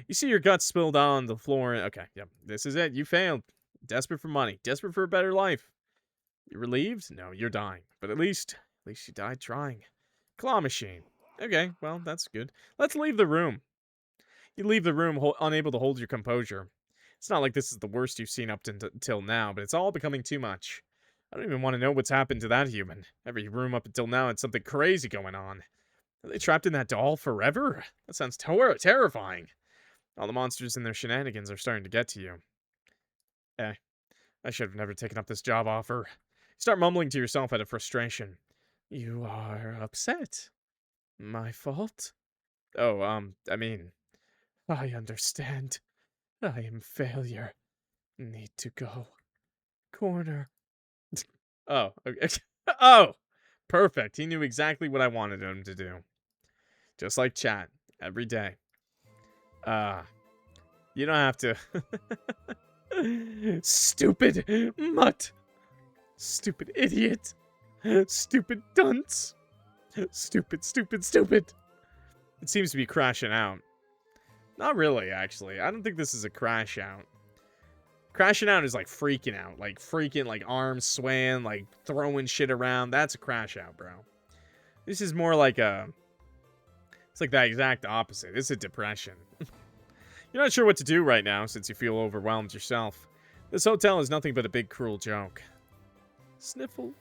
You see your guts spilled on the floor. Okay, yep, this is it. You failed. Desperate for money. Desperate for a better life. You're relieved? No, you're dying. But at least you died trying. Claw machine. Okay, well, that's good. Let's leave the room. You leave the room unable to hold your composure. It's not like this is the worst you've seen up until now, but it's all becoming too much. I don't even want to know what's happened to that human. Every room up until now had something crazy going on. Are they trapped in that doll forever? That sounds terrifying. All the monsters and their shenanigans are starting to get to you. I should have never taken up this job offer. You start mumbling to yourself out of frustration. You are upset. My fault? Oh, I mean... I understand. I am failure. Need to go. Corner. Oh, okay. Oh! Perfect. He knew exactly what I wanted him to do. Just like chat. Every day. You don't have to. Stupid mutt. Stupid idiot. Stupid dunce. Stupid. It seems to be crashing out. Not really, actually. I don't think this is a crash out. Crashing out is like freaking out. Like freaking, like arms swaying, like throwing shit around. That's a crash out, bro. This is more like a... It's like that exact opposite. This is a depression. You're not sure what to do right now since you feel overwhelmed yourself. This hotel is nothing but a big cruel joke. Sniffle.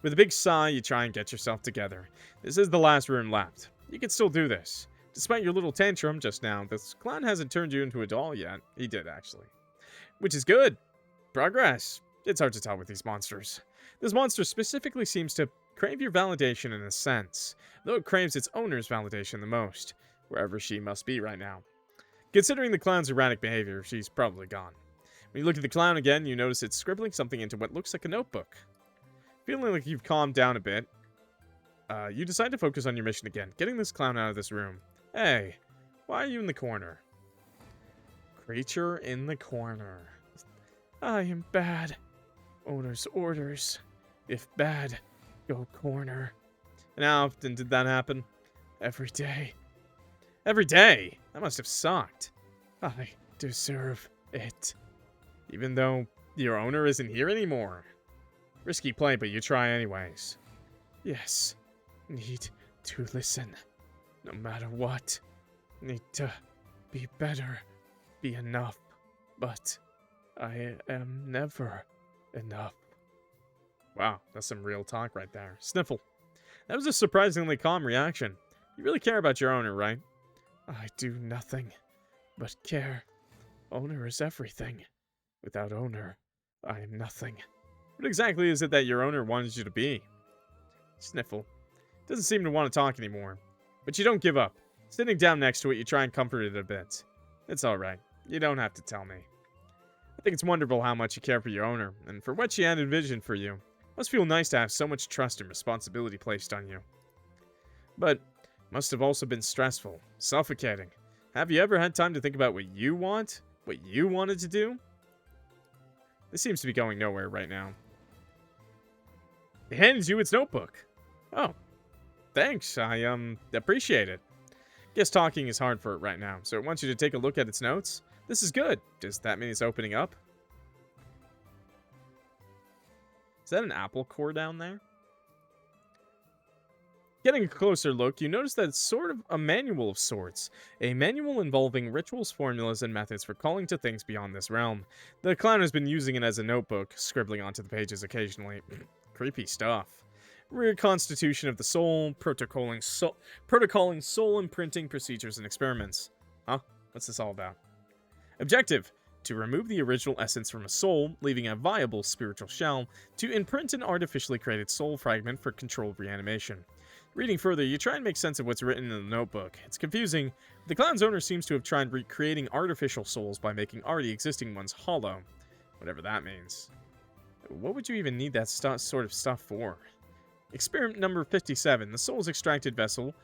With a big sigh, you try and get yourself together. This is the last room left. You can still do this. Despite your little tantrum just now, this clown hasn't turned you into a doll yet. He did, actually. Which is good. Progress. It's hard to tell with these monsters. This monster specifically seems to crave your validation in a sense, though it craves its owner's validation the most, wherever she must be right now. Considering the clown's erratic behavior, she's probably gone. When you look at the clown again, you notice it's scribbling something into what looks like a notebook. Feeling like you've calmed down a bit, you decide to focus on your mission again, getting this clown out of this room. Hey, why are you in the corner? Creature in the corner. I am bad. Owner's orders. If bad, go corner. And how often did that happen? Every day. Every day? That must have sucked. I deserve it. Even though your owner isn't here anymore. Risky play, but you try anyways. Yes. Need to listen. No matter what. Need to be better. Be enough. But I am never enough. Wow, that's some real talk right there. Sniffle. That was a surprisingly calm reaction. You really care about your owner, right? I do nothing but care. Owner is everything. Without owner, I am nothing. What exactly is it that your owner wanted you to be? Sniffle. Doesn't seem to want to talk anymore. But you don't give up. Sitting down next to it, you try and comfort it a bit. It's alright. You don't have to tell me. I think it's wonderful how much you care for your owner, and for what she had envisioned for you. Must feel nice to have so much trust and responsibility placed on you. But must have also been stressful, suffocating. Have you ever had time to think about what you want? What you wanted to do? This seems to be going nowhere right now. It hands you its notebook. Oh, thanks. I, appreciate it. Guess talking is hard for it right now, so it wants you to take a look at its notes. This is good. Does that mean it's opening up? Is that an apple core down there? Getting a closer look, you notice that it's sort of a manual of sorts. A manual involving rituals, formulas, and methods for calling to things beyond this realm. The clown has been using it as a notebook, scribbling onto the pages occasionally. Creepy stuff. Reconstitution of the soul, protocoling soul imprinting procedures and experiments. Huh? What's this all about? Objective: to remove the original essence from a soul, leaving a viable spiritual shell, to imprint an artificially created soul fragment for controlled reanimation. Reading further, you try and make sense of what's written in the notebook. It's confusing. The clown's owner seems to have tried recreating artificial souls by making already existing ones hollow. Whatever that means. What would you even need that sort of stuff for? Experiment number 57. The soul's extracted vessel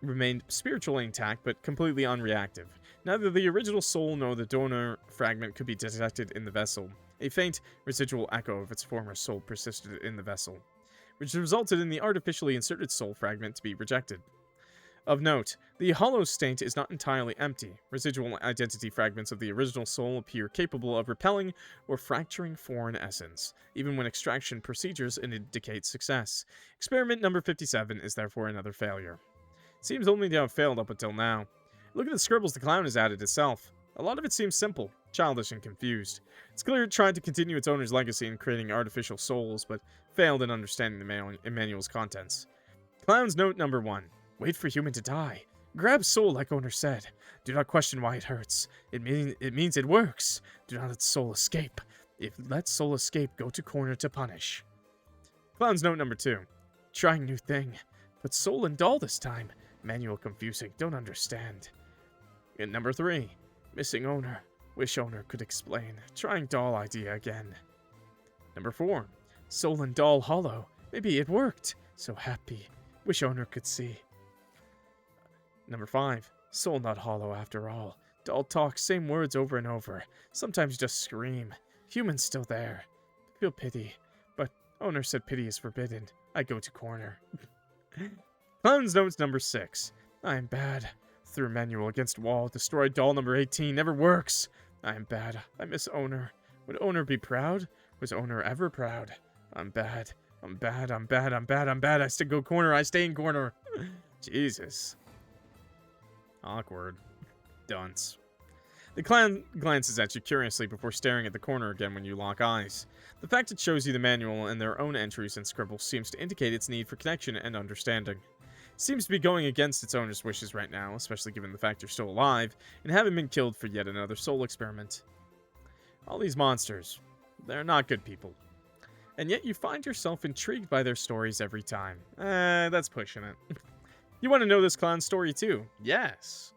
remained spiritually intact, but completely unreactive. Neither the original soul nor the donor fragment could be detected in the vessel. A faint, residual echo of its former soul persisted in the vessel, which resulted in the artificially inserted soul fragment to be rejected. Of note, the hollow state is not entirely empty. Residual identity fragments of the original soul appear capable of repelling or fracturing foreign essence, even when extraction procedures indicate success. Experiment number 57 is therefore another failure. Seems only to have failed up until now. Look at the scribbles the clown has added itself. A lot of it seems simple, childish, and confused. It's clear it tried to continue its owner's legacy in creating artificial souls, but failed in understanding the manual's contents. Clown's note number 1. Wait for human to die. Grab soul like owner said. Do not question why it hurts. It means it works. Do not let soul escape. If let soul escape, go to corner to punish. Clown's note number 2. Trying new thing. But soul and doll this time. Manual confusing. Don't understand. And number 3. Missing owner. Wish owner could explain. Trying doll idea again. Number 4. Soul and doll hollow. Maybe it worked. So happy. Wish owner could see. Number 5. Soul not hollow after all. Doll talk, same words over and over. Sometimes just scream. Human's still there. Feel pity. But owner said pity is forbidden. I go to corner. Clown's notes number 6. I am bad. Threw manual against wall. Destroyed doll number 18. Never works. I am bad. I miss owner. Would owner be proud? Was owner ever proud? I'm bad. I'm bad. I'm bad. I'm bad. I'm bad. I still go corner. I stay in corner. Jesus. Awkward. Dunce. The clown glances at you curiously before staring at the corner again when you lock eyes. The fact it shows you the manual and their own entries and scribbles seems to indicate its need for connection and understanding. It seems to be going against its owner's wishes right now, especially given the fact you're still alive and haven't been killed for yet another soul experiment. All these monsters, they're not good people. And yet you find yourself intrigued by their stories every time. That's pushing it. You want to know this clown story too? Yes.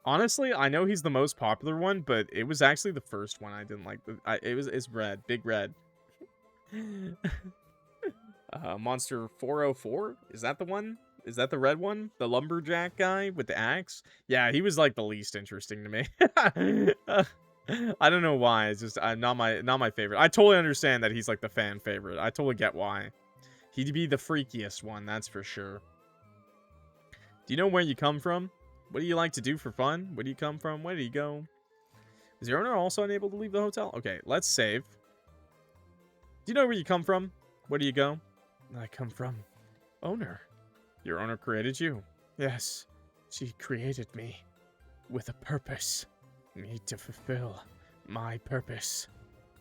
Honestly, I know he's the most popular one, but it was actually the first one I didn't like. It's red, big red. Monster 404? Is that the one? Is that the red one? The lumberjack guy with the axe? Yeah, he was like the least interesting to me. I don't know why. It's just not my favorite. I totally understand that he's like the fan favorite. I totally get why. He'd be the freakiest one, that's for sure. Do you know where you come from? What do you like to do for fun? Where do you come from? Where do you go? Is your owner also unable to leave the hotel? Okay, let's save. Do you know where you come from? Where do you go? I come from owner. Your owner created you? Yes, she created me with a purpose. Me to fulfill my purpose.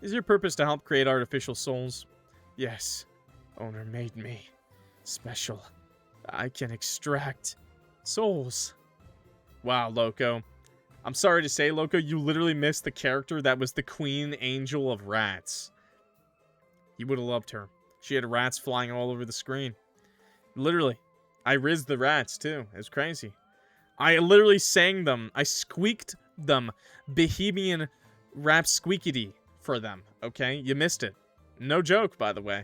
Is your purpose to help create artificial souls? Yes, owner made me special. I can extract souls. Wow, Loco. I'm sorry to say, Loco, you literally missed the character that was the queen angel of rats. You would have loved her. She had rats flying all over the screen. Literally. I rizzed the rats, too. It was crazy. I literally sang them. I squeaked them. Bohemian rap squeakity for them. Okay? You missed it. No joke, by the way.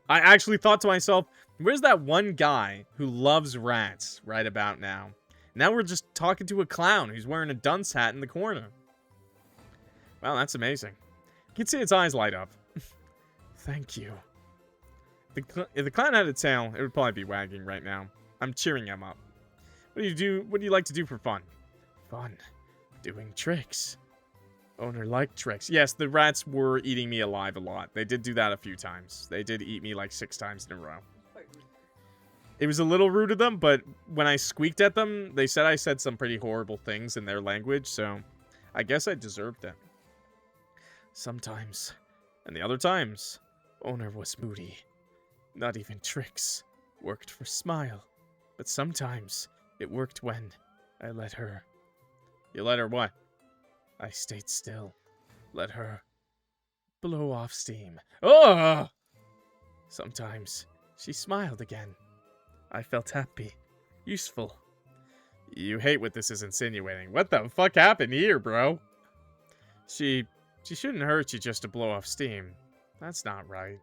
I actually thought to myself, where's that one guy who loves rats right about now? Now we're just talking to a clown who's wearing a dunce hat in the corner. Well, that's amazing. You can see its eyes light up. Thank you. If the clown had a tail, it would probably be wagging right now. I'm cheering him up. What do you do? What do you like to do for fun? Fun. Doing tricks. Owner liked tricks. Yes, the rats were eating me alive a lot. They did do that a few times. They did eat me like 6 times in a row. It was a little rude of them, but when I squeaked at them, they said I said some pretty horrible things in their language, so I guess I deserved it. Sometimes, and the other times, owner was moody. Not even tricks worked for smile, but sometimes it worked when I let her. You let her what? I stayed still. Let her blow off steam. Oh! Sometimes she smiled again. I felt happy. Useful. You hate what this is insinuating. What the fuck happened here, bro? She shouldn't hurt you just to blow off steam. That's not right.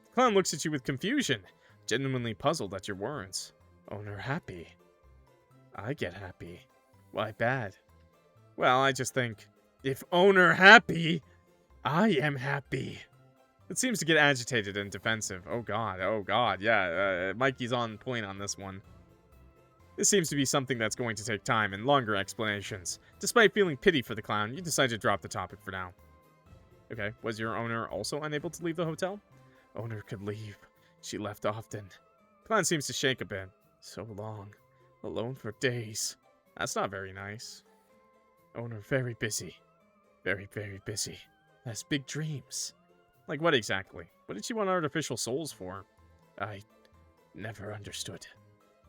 The clown looks at you with confusion, genuinely puzzled at your words. Owner happy. I get happy. Why bad? Well, I just think, if owner happy, I am happy. It seems to get agitated and defensive. Oh god, yeah, Mikey's on point on this one. This seems to be something that's going to take time and longer explanations. Despite feeling pity for the clown, you decide to drop the topic for now. Okay, was your owner also unable to leave the hotel? Owner could leave. She left often. Clown seems to shake a bit. So long. Alone for days. That's not very nice. Owner very busy. Very, very busy. Has big dreams. Like what exactly? What did she want artificial souls for? I never understood.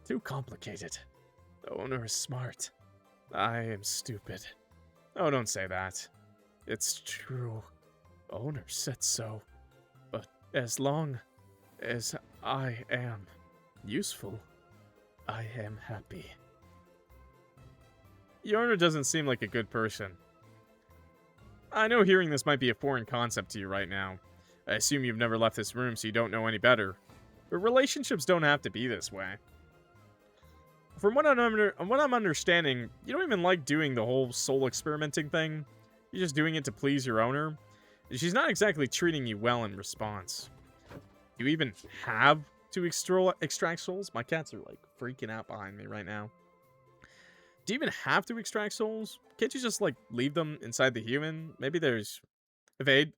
Too complicated. The owner is smart. I am stupid. Oh, don't say that. It's true. Owner said so. But as long as I am useful, I am happy. Your owner doesn't seem like a good person. I know hearing this might be a foreign concept to you right now. I assume you've never left this room, so you don't know any better. But relationships don't have to be this way. From what I'm understanding, you don't even like doing the whole soul experimenting thing. You're just doing it to please your owner. She's not exactly treating you well in response. Do you even have to extract souls? My cats are like freaking out behind me right now. Do you even have to extract souls? Can't you just like leave them inside the human? Maybe there's evade.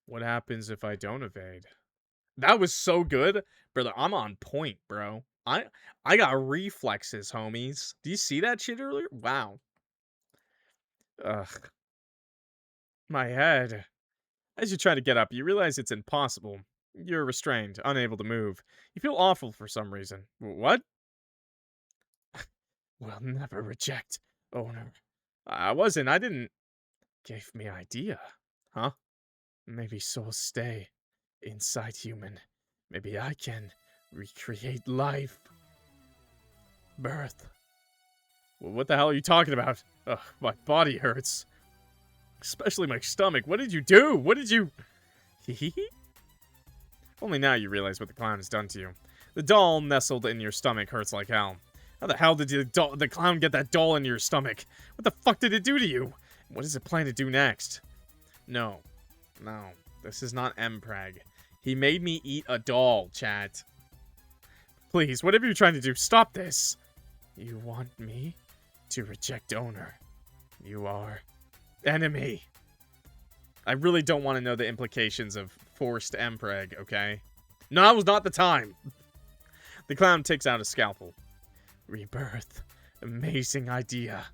What happens if I don't evade? That was so good, brother. I'm on point, bro. I got reflexes, homies. Do you see that shit earlier? Wow. Ugh. My head. As you try to get up, you realize it's impossible. You're restrained, unable to move. You feel awful for some reason. What? Will never reject, owner. I didn't. Gave me idea. Huh? Maybe souls stay inside human. Maybe I can recreate life. Birth. Well, what the hell are you talking about? Ugh, my body hurts. Especially my stomach. What did you do? What did you... Only now you realize what the clown has done to you. The doll nestled in your stomach hurts like hell. How the hell did the clown get that doll into your stomach? What the fuck did it do to you? What does it plan to do next? No. This is not Mpreg. He made me eat a doll, chat. Please, whatever you're trying to do, stop this. You want me to reject owner. You are enemy. I really don't want to know the implications of forced Mpreg, okay? Now was not the time. The clown takes out a scalpel. Rebirth. Amazing idea.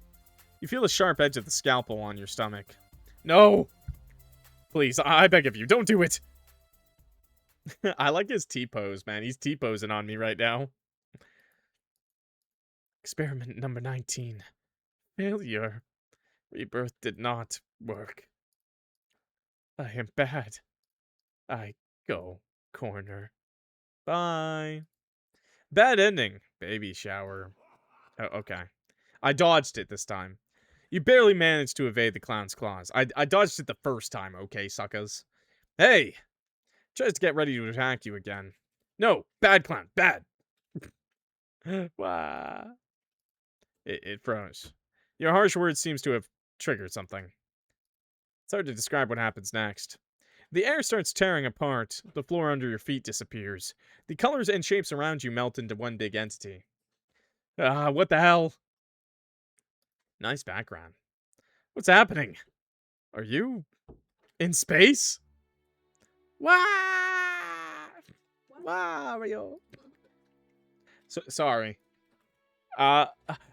You feel the sharp edge of the scalpel on your stomach. No! Please, I beg of you, don't do it! I like his T-pose, man. He's T-posing on me right now. Experiment number 19. Failure. Rebirth did not work. I am bad. I go corner. Bye. Bad ending. Baby shower. Oh, okay. I dodged it this time. You barely managed to evade the clown's claws. I dodged it the first time, okay, suckers? Hey! Tries to get ready to attack you again. No! Bad clown! Bad! Wow. It froze. Your harsh words seems to have triggered something. It's hard to describe what happens next. The air starts tearing apart. The floor under your feet disappears. The colors and shapes around you melt into one big entity. What the hell? Nice background. What's happening? Are you in space? Wario. Sorry. Oh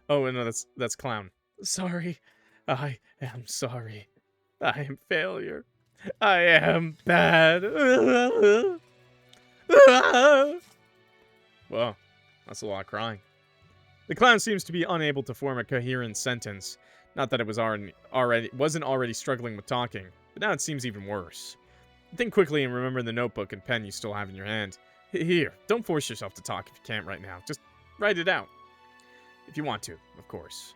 no, that's clown. Sorry. I am sorry. I am failure. I am bad. Whoa, that's a lot of crying. The clown seems to be unable to form a coherent sentence. Not that it was wasn't already struggling with talking, but now it seems even worse. Think quickly and remember the notebook and pen you still have in your hand. Here, don't force yourself to talk if you can't right now. Just write it out. If you want to, of course.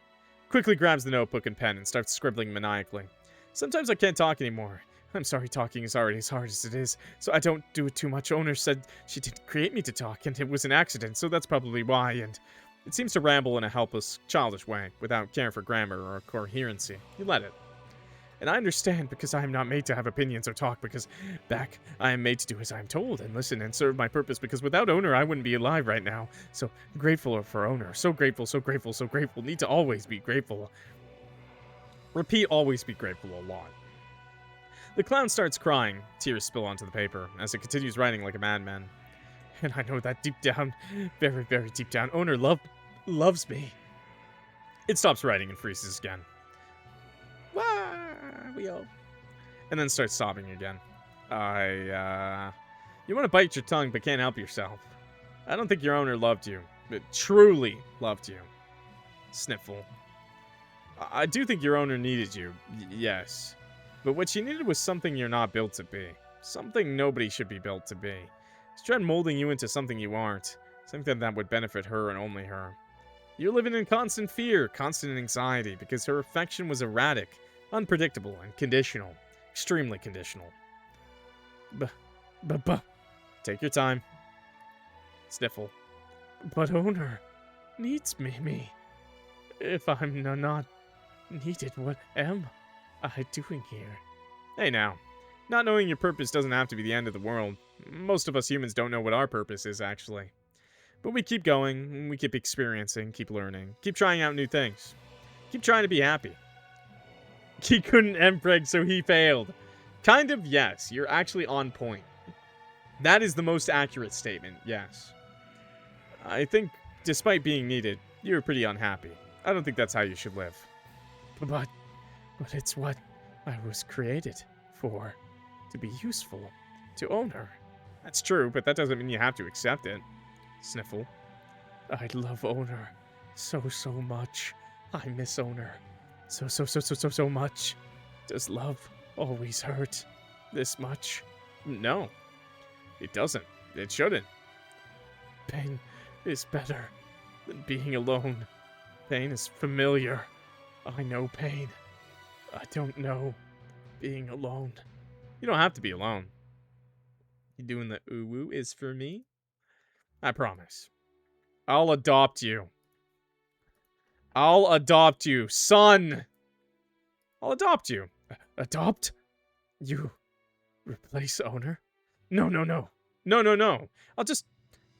Quickly grabs the notebook and pen and starts scribbling maniacally. Sometimes I can't talk anymore. I'm sorry talking is already as hard as it is, so I don't do it too much. Owner said she didn't create me to talk, and it was an accident, so that's probably why, and... It seems to ramble in a helpless, childish way, without care for grammar or coherency. You let it. And I understand, because I am not made to have opinions or talk, because back, I am made to do as I am told, and listen and serve my purpose, because without Owner, I wouldn't be alive right now. So, grateful for Owner. So grateful, so grateful, so grateful. Need to always be grateful. Repeat always be grateful a lot. The clown starts crying. Tears spill onto the paper, as it continues writing like a madman. And I know that deep down, very, very deep down, Owner loves me. It stops writing and freezes again. Wario. And then starts sobbing again. You want to bite your tongue, but can't help yourself. I don't think your owner loved you, but truly loved you. Sniffle. I do think your owner needed you, yes. But what she needed was something you're not built to be. Something nobody should be built to be. She tried molding you into something you aren't. Something that would benefit her and only her. You're living in constant fear, constant anxiety, because her affection was erratic, unpredictable, and conditional. Extremely conditional. Take your time. Sniffle. But owner needs me. If I'm not needed, what am I doing here? Hey now, not knowing your purpose doesn't have to be the end of the world. Most of us humans don't know what our purpose is, actually. But we keep going, we keep experiencing, keep learning, keep trying out new things. Keep trying to be happy. He couldn't empreg, so he failed. Kind of, yes. You're actually on point. That is the most accurate statement, yes. I think, despite being needed, you're pretty unhappy. I don't think that's how you should live. But it's what I was created for. To be useful. To Owner. That's true, but that doesn't mean you have to accept it. Sniffle. I love Owner so much. I miss Owner so much. Does love always hurt this much? No. It doesn't. It shouldn't. Pain is better than being alone. Pain is familiar. I know pain. I don't know being alone. You don't have to be alone. You doing the ooh-woo is for me? I promise. I'll adopt you. I'll adopt you, son! I'll adopt you. Adopt? You replace Owner? No. I'll just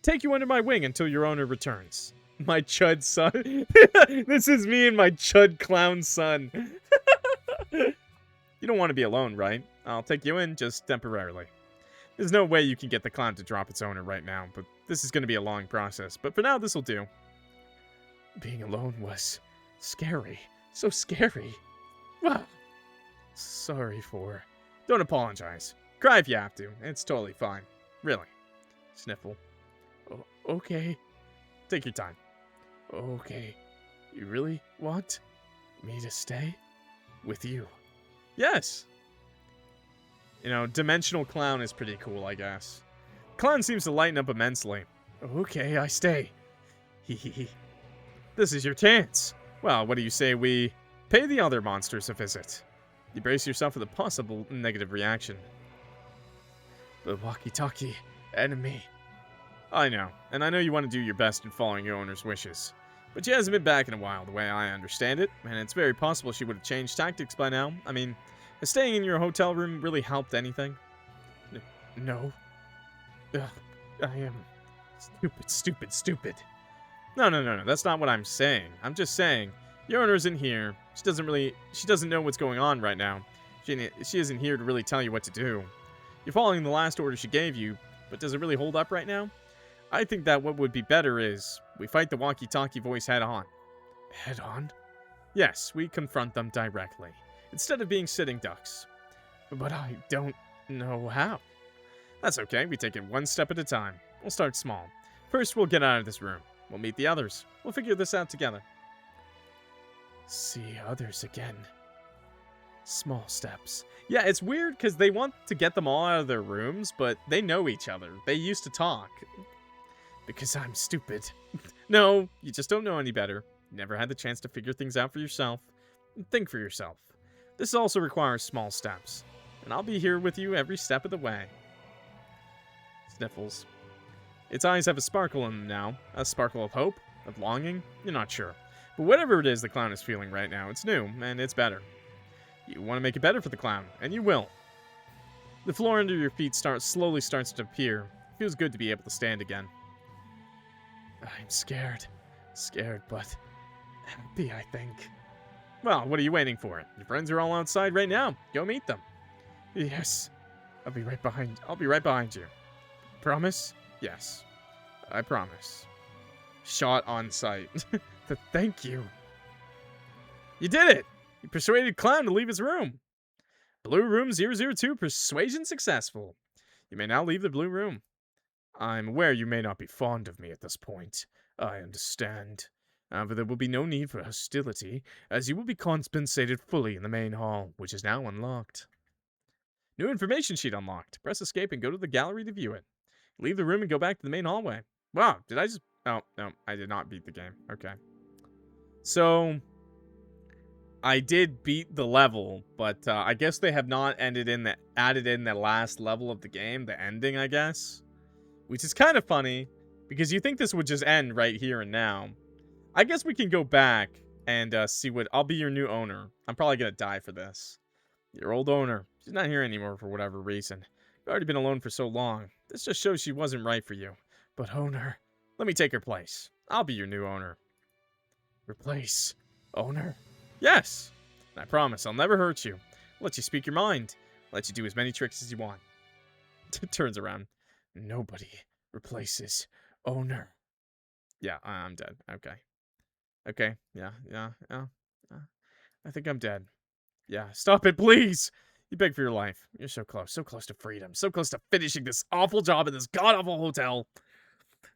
take you under my wing until your owner returns. My chud son. This is me and my chud clown son. You don't want to be alone, right? I'll take you in just temporarily. There's no way you can get the clown to drop its owner right now, but this is going to be a long process. But for now, this'll do. Being alone was scary. So scary. Well, sorry for... Don't apologize. Cry if you have to. It's totally fine. Really. Sniffle. Okay. Take your time. Okay. You really want me to stay with you? Yes. You know, Dimensional Clown is pretty cool, I guess. Clown seems to lighten up immensely. Okay, I stay. Hehehe. This is your chance. Well, what do you say we pay the other monsters a visit? You brace yourself for the possible negative reaction. The walkie-talkie enemy. I know, and I know you want to do your best in following your owner's wishes. But she hasn't been back in a while, the way I understand it, and it's very possible she would have changed tactics by now. I mean, has staying in your hotel room really helped anything? No. Ugh, I am stupid. No, that's not what I'm saying. I'm just saying, your owner isn't here. She doesn't know what's going on right now. She isn't here to really tell you what to do. You're following the last order she gave you, but does it really hold up right now? I think that what would be better is we fight the walkie-talkie voice head on. Head on? Yes, we confront them directly, instead of being sitting ducks. But I don't know how. That's okay, we take it one step at a time. We'll start small. First, we'll get out of this room. We'll meet the others. We'll figure this out together. See others again. Small steps. Yeah, it's weird because they want to get them all out of their rooms, but they know each other. They used to talk. Because I'm stupid. No, you just don't know any better. You never had the chance to figure things out for yourself. Think for yourself. This also requires small steps. And I'll be here with you every step of the way. Sniffles. Its eyes have a sparkle in them now. A sparkle of hope? Of longing? You're not sure. But whatever it is the clown is feeling right now, it's new, and it's better. You want to make it better for the clown, and you will. The floor under your feet slowly starts to appear. It feels good to be able to stand again. I'm scared. Scared, but happy, I think. Well, what are you waiting for? Your friends are all outside right now. Go meet them. Yes. I'll be right behind you. Promise? Yes. I promise. Shot on sight. Thank you. You did it! You persuaded Clown to leave his room. Blue Room 002, persuasion successful. You may now leave the blue room. I'm aware you may not be fond of me at this point. I understand. However, there will be no need for hostility, as you will be compensated fully in the main hall, which is now unlocked. New information sheet unlocked. Press escape and go to the gallery to view it. Leave the room and go back to the main hallway. Wow, did I just... Oh, no, I did not beat the game. Okay. So, I did beat the level, but I guess they have not added in the last level of the game, the ending, I guess. Which is kind of funny, because you think this would just end right here and now. I guess we can go back and see what... I'll be your new owner. I'm probably going to die for this. Your old owner. She's not here anymore for whatever reason. You've already been alone for so long. This just shows she wasn't right for you. But owner, let me take her place. I'll be your new owner. Replace owner? Yes. And I promise I'll never hurt you. I'll let you speak your mind. I'll let you do as many tricks as you want. Turns around. Nobody replaces owner. Yeah, I'm dead. Okay. Okay. Yeah. I think I'm dead. Yeah. Stop it, please. You beg for your life. You're so close to freedom, so close to finishing this awful job in this god-awful hotel.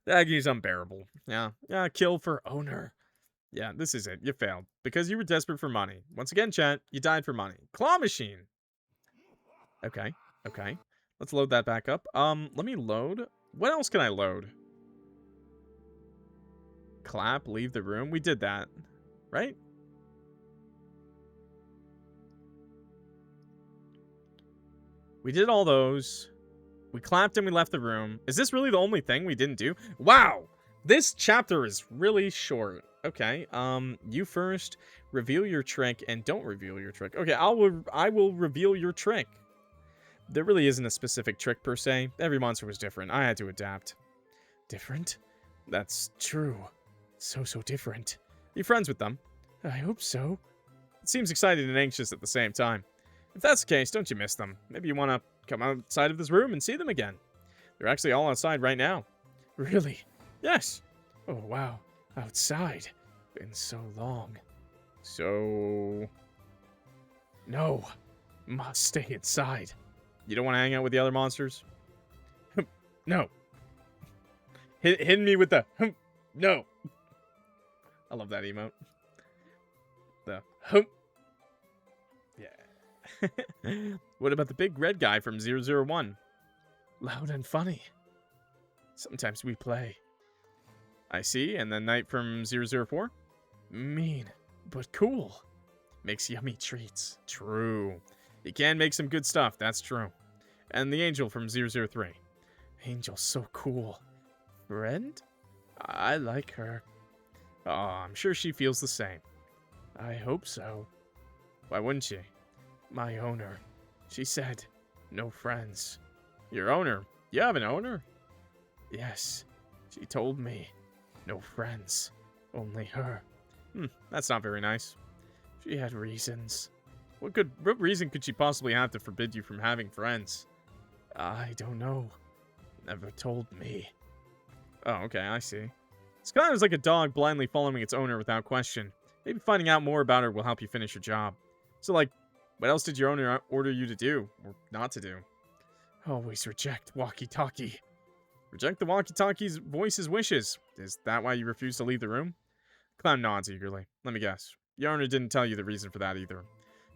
The agony's unbearable. Yeah, kill for owner. Yeah, this is it. You failed. Because you were desperate for money. Once again, chat, you died for money. Claw machine. Okay. Let's load that back up. Let me load. What else can I load? Clap, leave the room. We did that, right? We did all those. We clapped and we left the room. Is this really the only thing we didn't do? Wow! This chapter is really short. Okay, you first. Reveal your trick and don't reveal your trick. Okay, I will reveal your trick. There really isn't a specific trick per se. Every monster was different. I had to adapt. Different? That's true. So different. You friends with them? I hope so. It seems excited and anxious at the same time. If that's the case, don't you miss them? Maybe you want to come outside of this room and see them again. They're actually all outside right now. Really? Yes. Oh, wow. Outside. Been so long. So... No. Must stay inside. You don't want to hang out with the other monsters? No. Hitting me with the... No. I love that emote. The... Yeah. What about the big red guy from 001? Loud and funny. Sometimes we play. I see, and the knight from 004? Mean, but cool. Makes yummy treats. True. He can make some good stuff, that's true. And the angel from 003. Angel's so cool. Friend? I like her. Oh, I'm sure she feels the same. I hope so. Why wouldn't she? My owner. She said, no friends. Your owner? You have an owner? Yes. She told me. No friends. Only her. That's not very nice. She had reasons. What reason could she possibly have to forbid you from having friends? I don't know. Never told me. Oh, okay, I see. It's kind of like a dog blindly following its owner without question. Maybe finding out more about her will help you finish your job. So, like, what else did your owner order you to do, or not to do? Always reject walkie-talkie. Reject the walkie-talkie's voice's wishes. Is that why you refuse to leave the room? Clown nods eagerly. Let me guess. Your owner didn't tell you the reason for that either.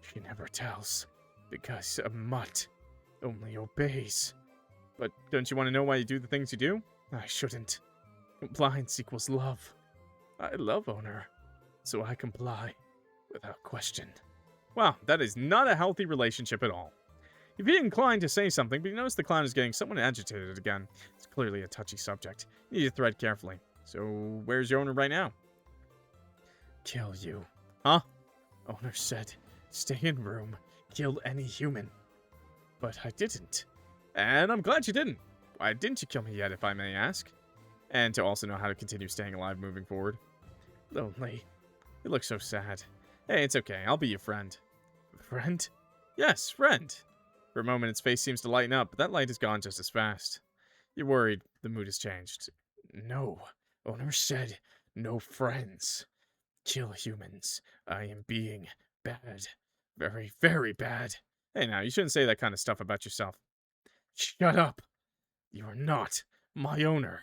She never tells. Because a mutt only obeys. But don't you want to know why you do the things you do? I shouldn't. Compliance equals love. I love owner, so I comply without question. Wow, that is not a healthy relationship at all. You'd be inclined to say something, but you notice the clown is getting somewhat agitated again. It's clearly a touchy subject. You need to thread carefully. So, where's your owner right now? Kill you. Huh? Owner said, stay in room, kill any human. But I didn't. And I'm glad you didn't. Why didn't you kill me yet, if I may ask? And to also know how to continue staying alive moving forward. Lonely. You look so sad. Hey, it's okay. I'll be your friend. Friend? Yes, friend. For a moment, its face seems to lighten up, but that light is gone just as fast. You're worried. The mood has changed. No. Owner said, no friends. Kill humans. I am being bad. Very, very bad. Hey now, you shouldn't say that kind of stuff about yourself. Shut up. You are not my owner.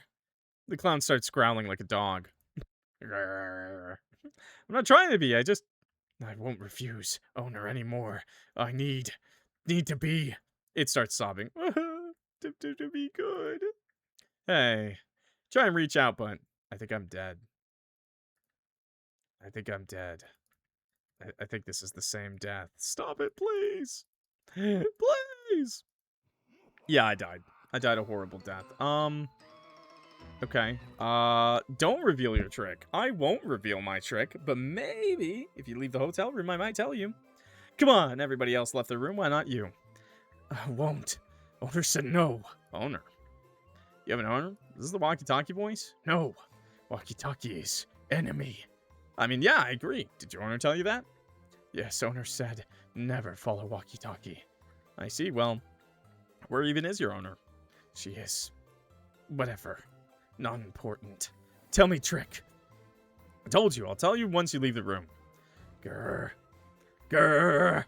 The clown starts growling like a dog. I'm not trying to be, I won't refuse owner anymore. I need to be. It starts sobbing. to be good. Hey, try and reach out, but I think I'm dead. I think I'm dead. I think this is the same death. Stop it, please. Please. Yeah, I died. I died a horrible death. Okay. Don't reveal your trick. I won't reveal my trick, but maybe if you leave the hotel room, I might tell you. Come on, everybody else left the room. Why not you? I won't. Owner said no. Owner? You have an owner? This is the walkie-talkie voice? No. Walkie-talkie is enemy. I mean, yeah, I agree. Did your owner tell you that? Yes, owner said never follow walkie-talkie. I see. Well, where even is your owner? She is. Whatever. Not important. Tell me trick. I told you. I'll tell you once you leave the room. Grr. Grr.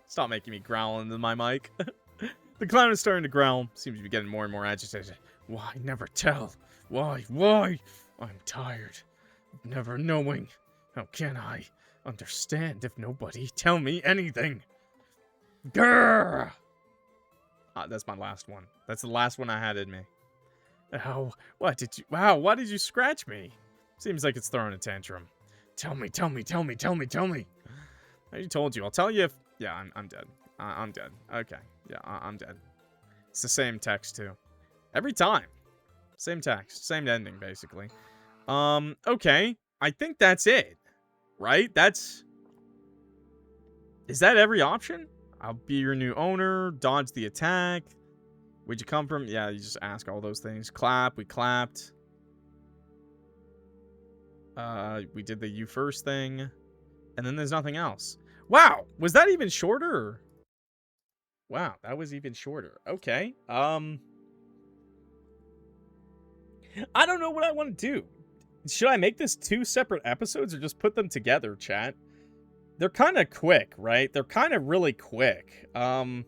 Stop making me growl into my mic. The clown is starting to growl. Seems to be getting more and more agitated. Why never tell? Why? I'm tired. Never knowing. How can I understand if nobody tell me anything? Grr! That's my last one. That's the last one I had in me. Ow, what did you... Wow, why did you scratch me? Seems like it's throwing a tantrum. Tell me. I already told you. I'll tell you if... Yeah, I'm dead. I'm dead. Okay. Yeah, I'm dead. It's the same text, too. Every time. Same text. Same ending, basically. Okay. I think that's it. Right? Is that every option? I'll be your new owner. Dodge the attack. Where'd you come from? Yeah, you just ask all those things. Clap. We clapped. We did the you first thing. And then there's nothing else. Wow. Was that even shorter? Wow, that was even shorter. Okay. I don't know what I want to do. Should I make this 2 separate episodes or just put them together, chat? They're kind of quick, right? They're kind of really quick. I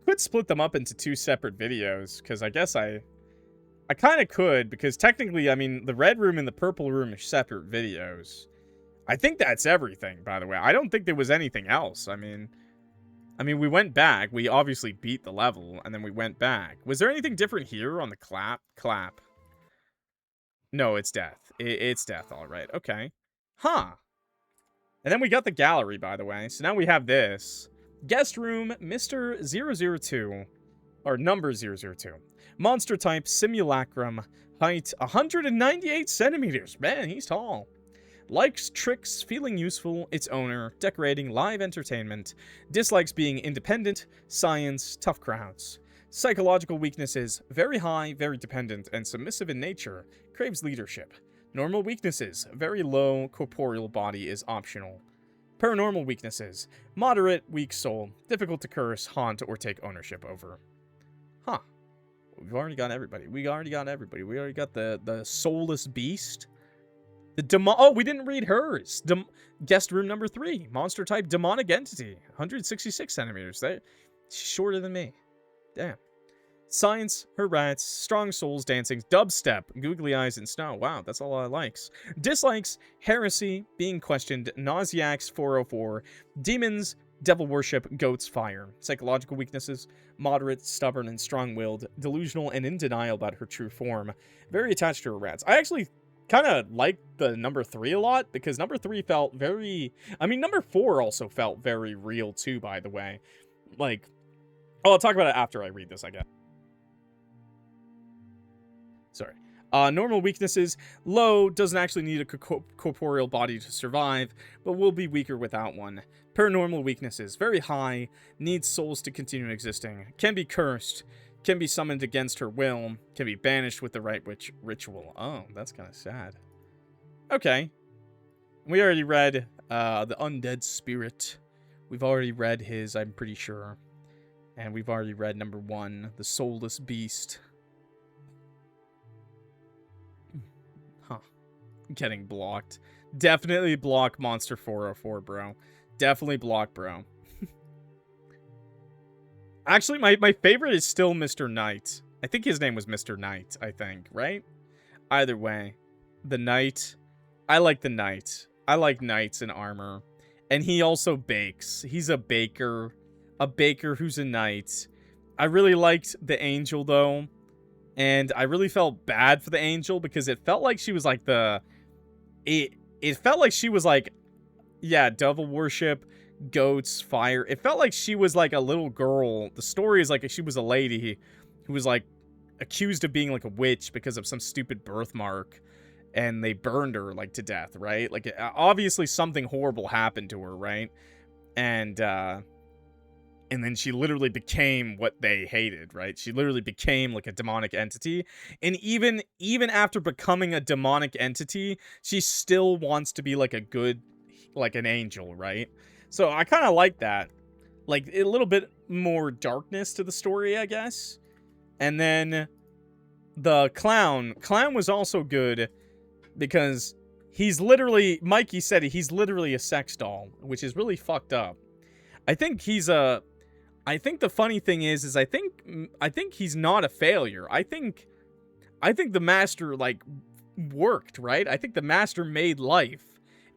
could split them up into 2 separate videos, because I guess I kind of could, because technically, I mean, the red room and the purple room are separate videos. I think that's everything, by the way. I don't think there was anything else. I mean, we went back. We obviously beat the level, and then we went back. Was there anything different here on the clap? No, it's death. It's death, all right. Okay. Huh. And then we got the gallery, by the way. So now we have this. Guest room, Mr. 002. Or number 002. Monster type, simulacrum. Height, 198 centimeters. Man, he's tall. Likes tricks, feeling useful, its owner, decorating, live entertainment. Dislikes being independent, science, tough crowds. Psychological weaknesses, very high, very dependent, and submissive in nature. Craves leadership. Normal weaknesses, very low, corporeal body is optional. Paranormal weaknesses. Moderate, weak soul. Difficult to curse, haunt, or take ownership over. Huh. We've already got everybody. We already got the soulless beast. Oh, we didn't read hers. Guest room number 3. Monster type demonic entity. 166 centimeters. She's shorter than me. Damn. Science, her rats, strong souls dancing, dubstep, googly eyes, and snow. Wow, that's a lot of likes. Dislikes, heresy, being questioned, nauseacs 404, demons, devil worship, goats, fire. Psychological weaknesses, moderate, stubborn, and strong-willed, delusional, and in denial about her true form. Very attached to her rats. I actually kind of liked the number 3 a lot, because number 3 felt very... I mean, number 4 also felt very real, too, by the way. Like... Oh, I'll talk about it after I read this, I guess. Sorry. Normal weaknesses. Low, doesn't actually need a corporeal body to survive, but will be weaker without one. Paranormal weaknesses. Very high, needs souls to continue existing. Can be cursed, can be summoned against her will, can be banished with the right ritual. Oh, that's kind of sad. Okay. We already read the undead spirit. We've already read his, I'm pretty sure. And we've already read number 1, the soulless beast. Huh. Getting blocked. Definitely block Monster 404, bro. Definitely block, bro. Actually, my favorite is still Mr. Knight. I think his name was Mr. Knight, I think, right? Either way. The Knight. I like the Knight. I like knights in armor. And he also bakes. He's a baker. A baker who's a knight. I really liked the angel, though. And I really felt bad for the angel because it felt like she was like the... It felt like she was like... Yeah, devil worship, goats, fire. It felt like she was like a little girl. The story is like she was a lady who was like accused of being like a witch because of some stupid birthmark. And they burned her like to death, right? Like obviously something horrible happened to her, right? And then she literally became what they hated, right? She literally became like a demonic entity. And even after becoming a demonic entity, she still wants to be like a good, like an angel, right? So I kind of like that. Like a little bit more darkness to the story, I guess. And then the clown was also good because he's literally, Mikey said he's literally a sex doll, which is really fucked up. I think the funny thing is I think he's not a failure. I think the master like worked, right? I think the master made life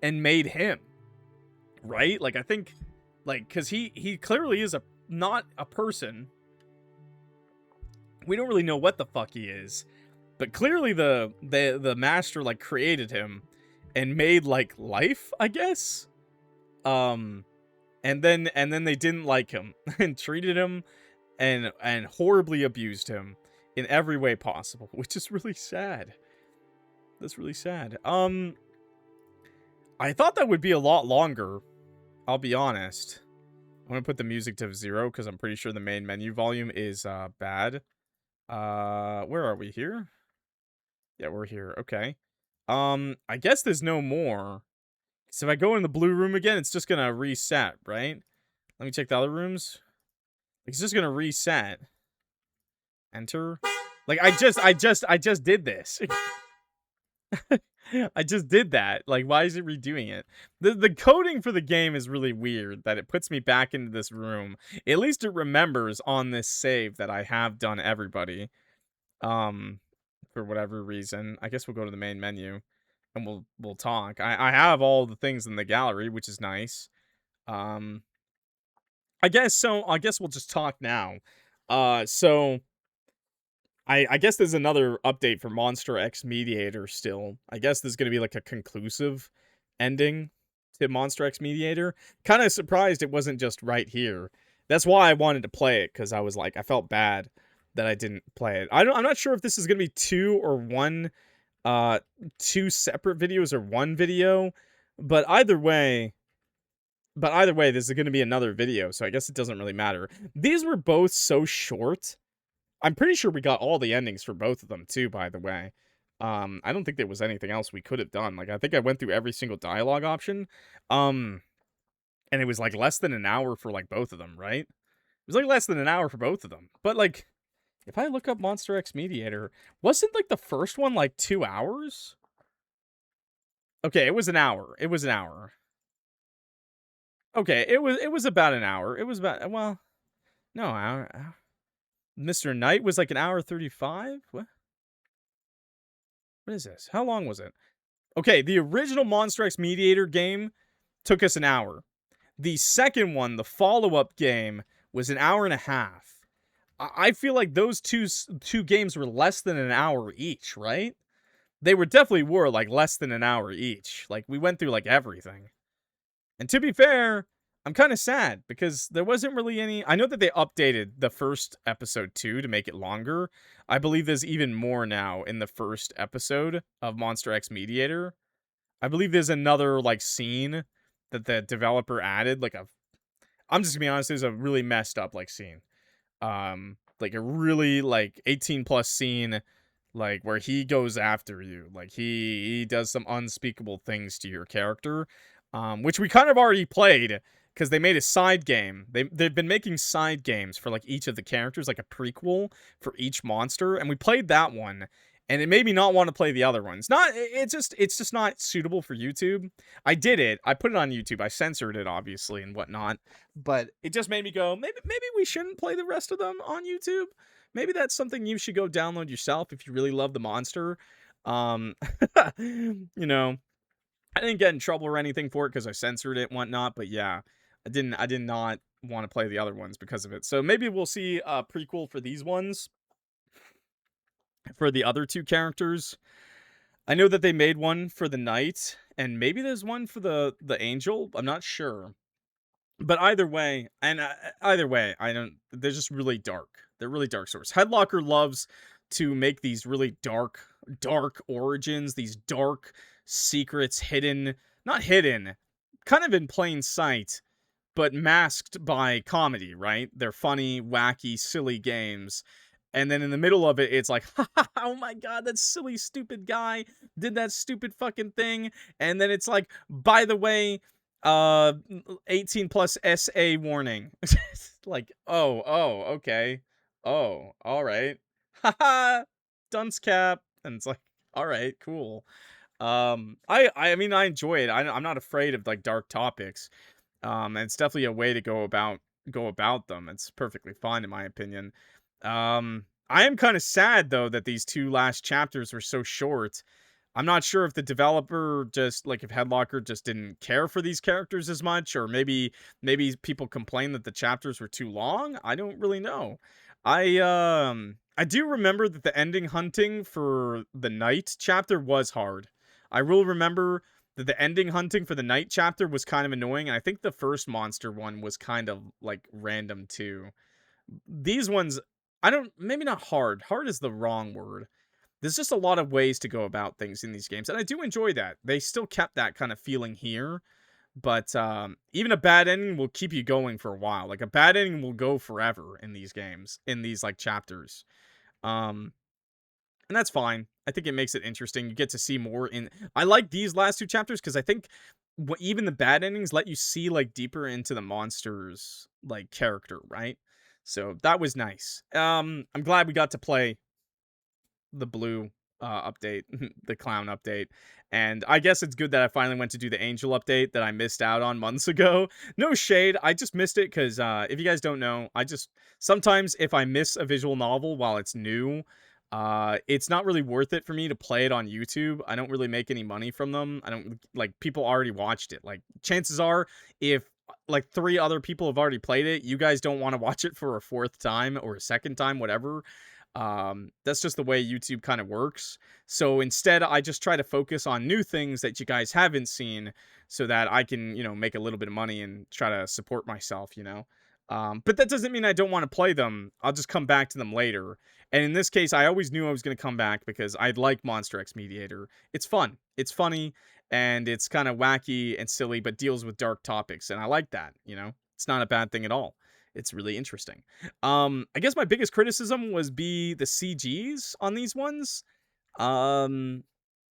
and made him, right? Like I think, like, because he clearly is not a person. We don't really know what the fuck he is, but clearly the master like created him and made like life, I guess. And then they didn't like him and treated him and horribly abused him in every way possible, which is really sad. That's really sad. I thought that would be a lot longer. I'll be honest. I'm gonna put the music to 0 because I'm pretty sure the main menu volume is bad. Where are we here? Yeah, we're here. Okay. I guess there's no more. So if I go in the blue room again, it's just gonna reset, right? Let me check the other rooms. It's just gonna reset. Enter. Like I just did this. I just did that. Like, why is it redoing it? The coding for the game is really weird that it puts me back into this room. At least it remembers on this save that I have done everybody. For whatever reason. I guess we'll go to the main menu. And we'll talk. I have all the things in the gallery, which is nice. I guess we'll just talk now. So I guess there's another update for Monster X Mediator still. I guess there's gonna be like a conclusive ending to Monster X Mediator. Kind of surprised it wasn't just right here. That's why I wanted to play it, because I was like, I felt bad that I didn't play it. I'm not sure if this is gonna be 2 or 1. 2 separate videos or 1 video, but either way this is going to be another video, so I guess it doesn't really matter. These were both so short. I'm pretty sure we got all the endings for both of them too, by the way. I don't think there was anything else we could have done. Like, I think I went through every single dialogue option. And it was like less than an hour for like both of them, right? It was like less than an hour for both of them. But like, if I look up Monster X Mediator, wasn't like the first one like 2 hours? Okay, it was an hour. It was an hour. Okay, it was about an hour. It was about, well, no, hour. Mr. Knight was like an hour 35? What is this? How long was it? Okay, the original Monster X Mediator game took us an hour. The second one, the follow-up game, was an hour and a half. I feel like those two games were less than an hour each, right? They definitely like less than an hour each. Like we went through like everything. And to be fair, I'm kind of sad because there wasn't really any. I know that they updated the first episode too to make it longer. I believe there's even more now in the first episode of Monster X Mediator. I believe there's another like scene that the developer added. I'm just gonna be honest, there's a really messed up like scene. Like a really like 18 plus scene, like where he goes after you. Like he does some unspeakable things to your character. Which we kind of already played because they made a side game. They've been making side games for like each of the characters, like a prequel for each monster, and we played that one, and it made me not want to play the other ones. It's just not suitable for YouTube. I did it. I put it on YouTube. I censored it obviously and whatnot, but it just made me go, maybe we shouldn't play the rest of them on YouTube. Maybe that's something you should go download yourself if you really love the monster. Um, you know, I didn't get in trouble or anything for it because I censored it and whatnot, but yeah, I did not want to play the other ones because of it. So maybe we'll see a prequel for these ones for the other two characters. I know that they made one for the knight, and maybe there's one for the angel. I'm not sure. But either way, I don't. They're just really dark. They're really dark stories. Headlocker loves to make these really dark origins, these dark secrets hidden, not hidden, kind of in plain sight, but masked by comedy. Right? They're funny, wacky, silly games. And then in the middle of it, it's like, oh my god, that silly, stupid guy did that stupid fucking thing. And then it's like, by the way, uh 18 plus SA warning. Like, okay. Oh, all right. Haha, dunce cap. And it's like, all right, cool. I mean, I enjoy it. I'm not afraid of like dark topics. And it's definitely a way to go about them. It's perfectly fine in my opinion. I am kind of sad though that these two last chapters were so short. I'm not sure if the developer just like if Headlocker just didn't care for these characters as much, or maybe people complained that the chapters were too long. I don't really know. I do remember that the ending hunting for the night chapter was hard. I will remember that the ending hunting for the night chapter was kind of annoying, and I think the first monster one was kind of like random too. These ones, I don't, maybe not hard. Hard is the wrong word. There's just a lot of ways to go about things in these games, and I do enjoy that. They still kept that kind of feeling here, but even a bad ending will keep you going for a while. Like a bad ending will go forever in these games, in these like chapters. Um, and that's fine. I think it makes it interesting. You get to see more in. I like these last two chapters because I think even the bad endings let you see like deeper into the monster's like character, right? So that was nice. I'm glad we got to play the blue update, the clown update. And I guess it's good that I finally went to do the angel update that I missed out on months ago. No shade, I just missed it because if you guys don't know, I just sometimes if I miss a visual novel while it's new, it's not really worth it for me to play it on YouTube. I don't really make any money from them. I don't like people already watched it. Like chances are if like 3 other people have already played it, you guys don't want to watch it for a 4th time or a 2nd time, whatever. That's just the way YouTube kind of works. So instead I just try to focus on new things that you guys haven't seen so that I can, make a little bit of money and try to support myself. But that doesn't mean I don't want to play them. I'll just come back to them later. And in this case, I always knew I was going to come back because I like Monster X Mediator. It's fun. It's funny and it's kind of wacky and silly but deals with dark topics, and I like that. It's not a bad thing at all. It's really interesting. I guess my biggest criticism was the CGs on these ones. Um,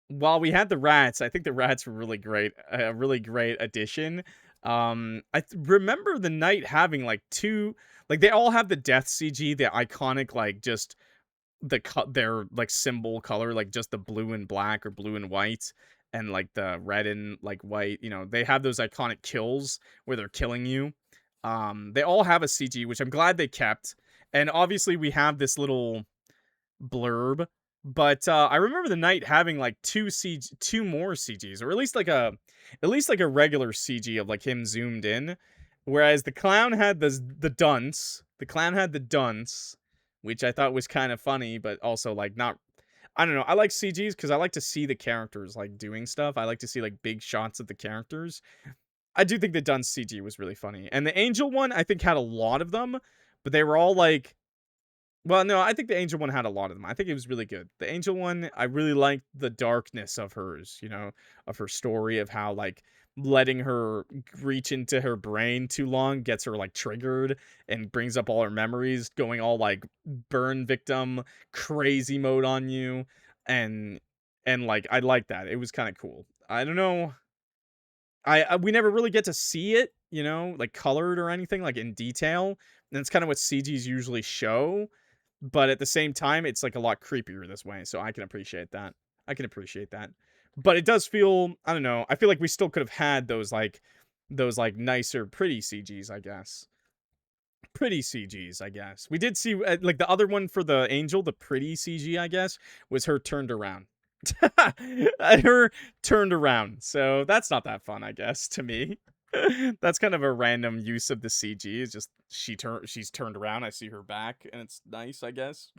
while we had the rats, I think the rats were really great, a really great addition. Remember the knight having like two, like they all have the death CG, the iconic like just their like symbol color, like just the blue and black or blue and white, and like the red and like white. You know, they have those iconic kills where they're killing you. They all have a CG, which I'm glad they kept. And obviously we have this little blurb, but I remember the knight having like two more CGs, or at least like a regular CG of like him zoomed in, whereas the clown had the dunce. The clown had the dunce, which I thought was kind of funny, but also like not. I don't know. I like CGs because I like to see the characters like doing stuff. I like to see like big shots of the characters. I do think the dunce CG was really funny, and the angel one I think had a lot of them, but they were all like, well, no, I think the angel one had a lot of them. I think it was really good. The angel one, I really liked the darkness of hers, you know, of her story, of how like letting her reach into her brain too long gets her like triggered and brings up all her memories, going all like burn victim crazy mode on you. And like I like that. It was kind of cool. I don't know. We never really get to see it, you know, like colored or anything like in detail. And that's kind of what CGs usually show, but at the same time, it's like a lot creepier this way. So I can appreciate that. I can appreciate that. But it does feel, I don't know. I feel like we still could have had those like nicer, pretty CGs, I guess. Pretty CGs, I guess. We did see like the other one for the angel, the pretty CG, I guess, was her turned around. Her turned around. So that's not that fun, I guess, to me. That's kind of a random use of the CG. It's just she's turned around. I see her back, and it's nice, I guess.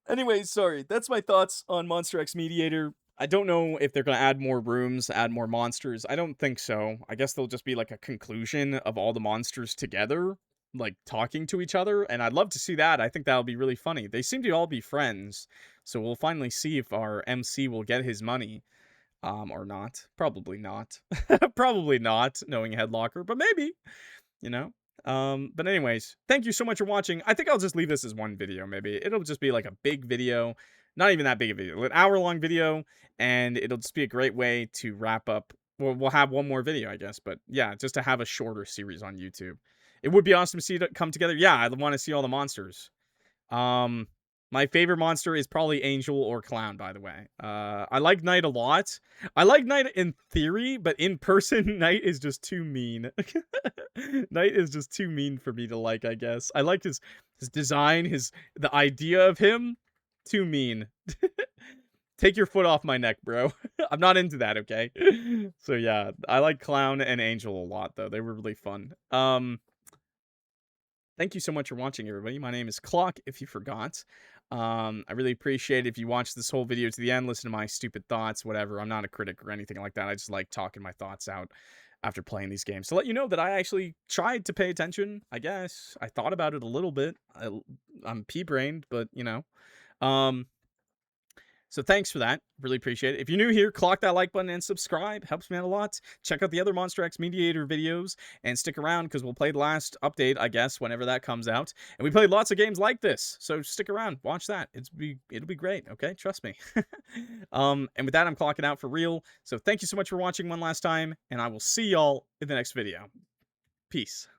Anyways, sorry. That's my thoughts on Monster X Mediator. I don't know if they're gonna add more rooms, add more monsters. I don't think so. I guess they'll just be like a conclusion of all the monsters together, like talking to each other, and I'd love to see that. I think that'll be really funny. They seem to all be friends, so we'll finally see if our MC will get his money. Or not. Probably not. Probably not, knowing Headlocker, but maybe, you know. But anyways, thank you so much for watching. I think I'll just leave this as one video, maybe. It'll just be like a big video. Not even that big a video. An hour-long video, and it'll just be a great way to wrap up. Well, we'll have one more video, I guess, but yeah, just to have a shorter series on YouTube. It would be awesome to see it come together. Yeah, I want to see all the monsters. My favorite monster is probably Angel or Clown, by the way. I like Knight a lot. I like Knight in theory, but in person, Knight is just too mean. Knight is just too mean for me to like, I guess. I like his design, the idea of him. Too mean. Take your foot off my neck, bro. I'm not into that, okay? So yeah, I like Clown and Angel a lot, though. They were really fun. Thank you so much for watching, everybody. My name is Clock, if you forgot. I really appreciate it if you watch this whole video to the end, listen to my stupid thoughts, whatever. I'm not a critic or anything like that. I just like talking my thoughts out after playing these games. To let you know that I actually tried to pay attention, I guess. I thought about it a little bit. I'm pea-brained, but, you know. So thanks for that. Really appreciate it. If you're new here, clock that like button and subscribe. Helps me out a lot. Check out the other Monster X Mediator videos and stick around because we'll play the last update, I guess, whenever that comes out. And we played lots of games like this, so stick around. Watch that. It'll be great, okay? Trust me. And with that, I'm clocking out for real. So thank you so much for watching one last time, and I will see y'all in the next video. Peace.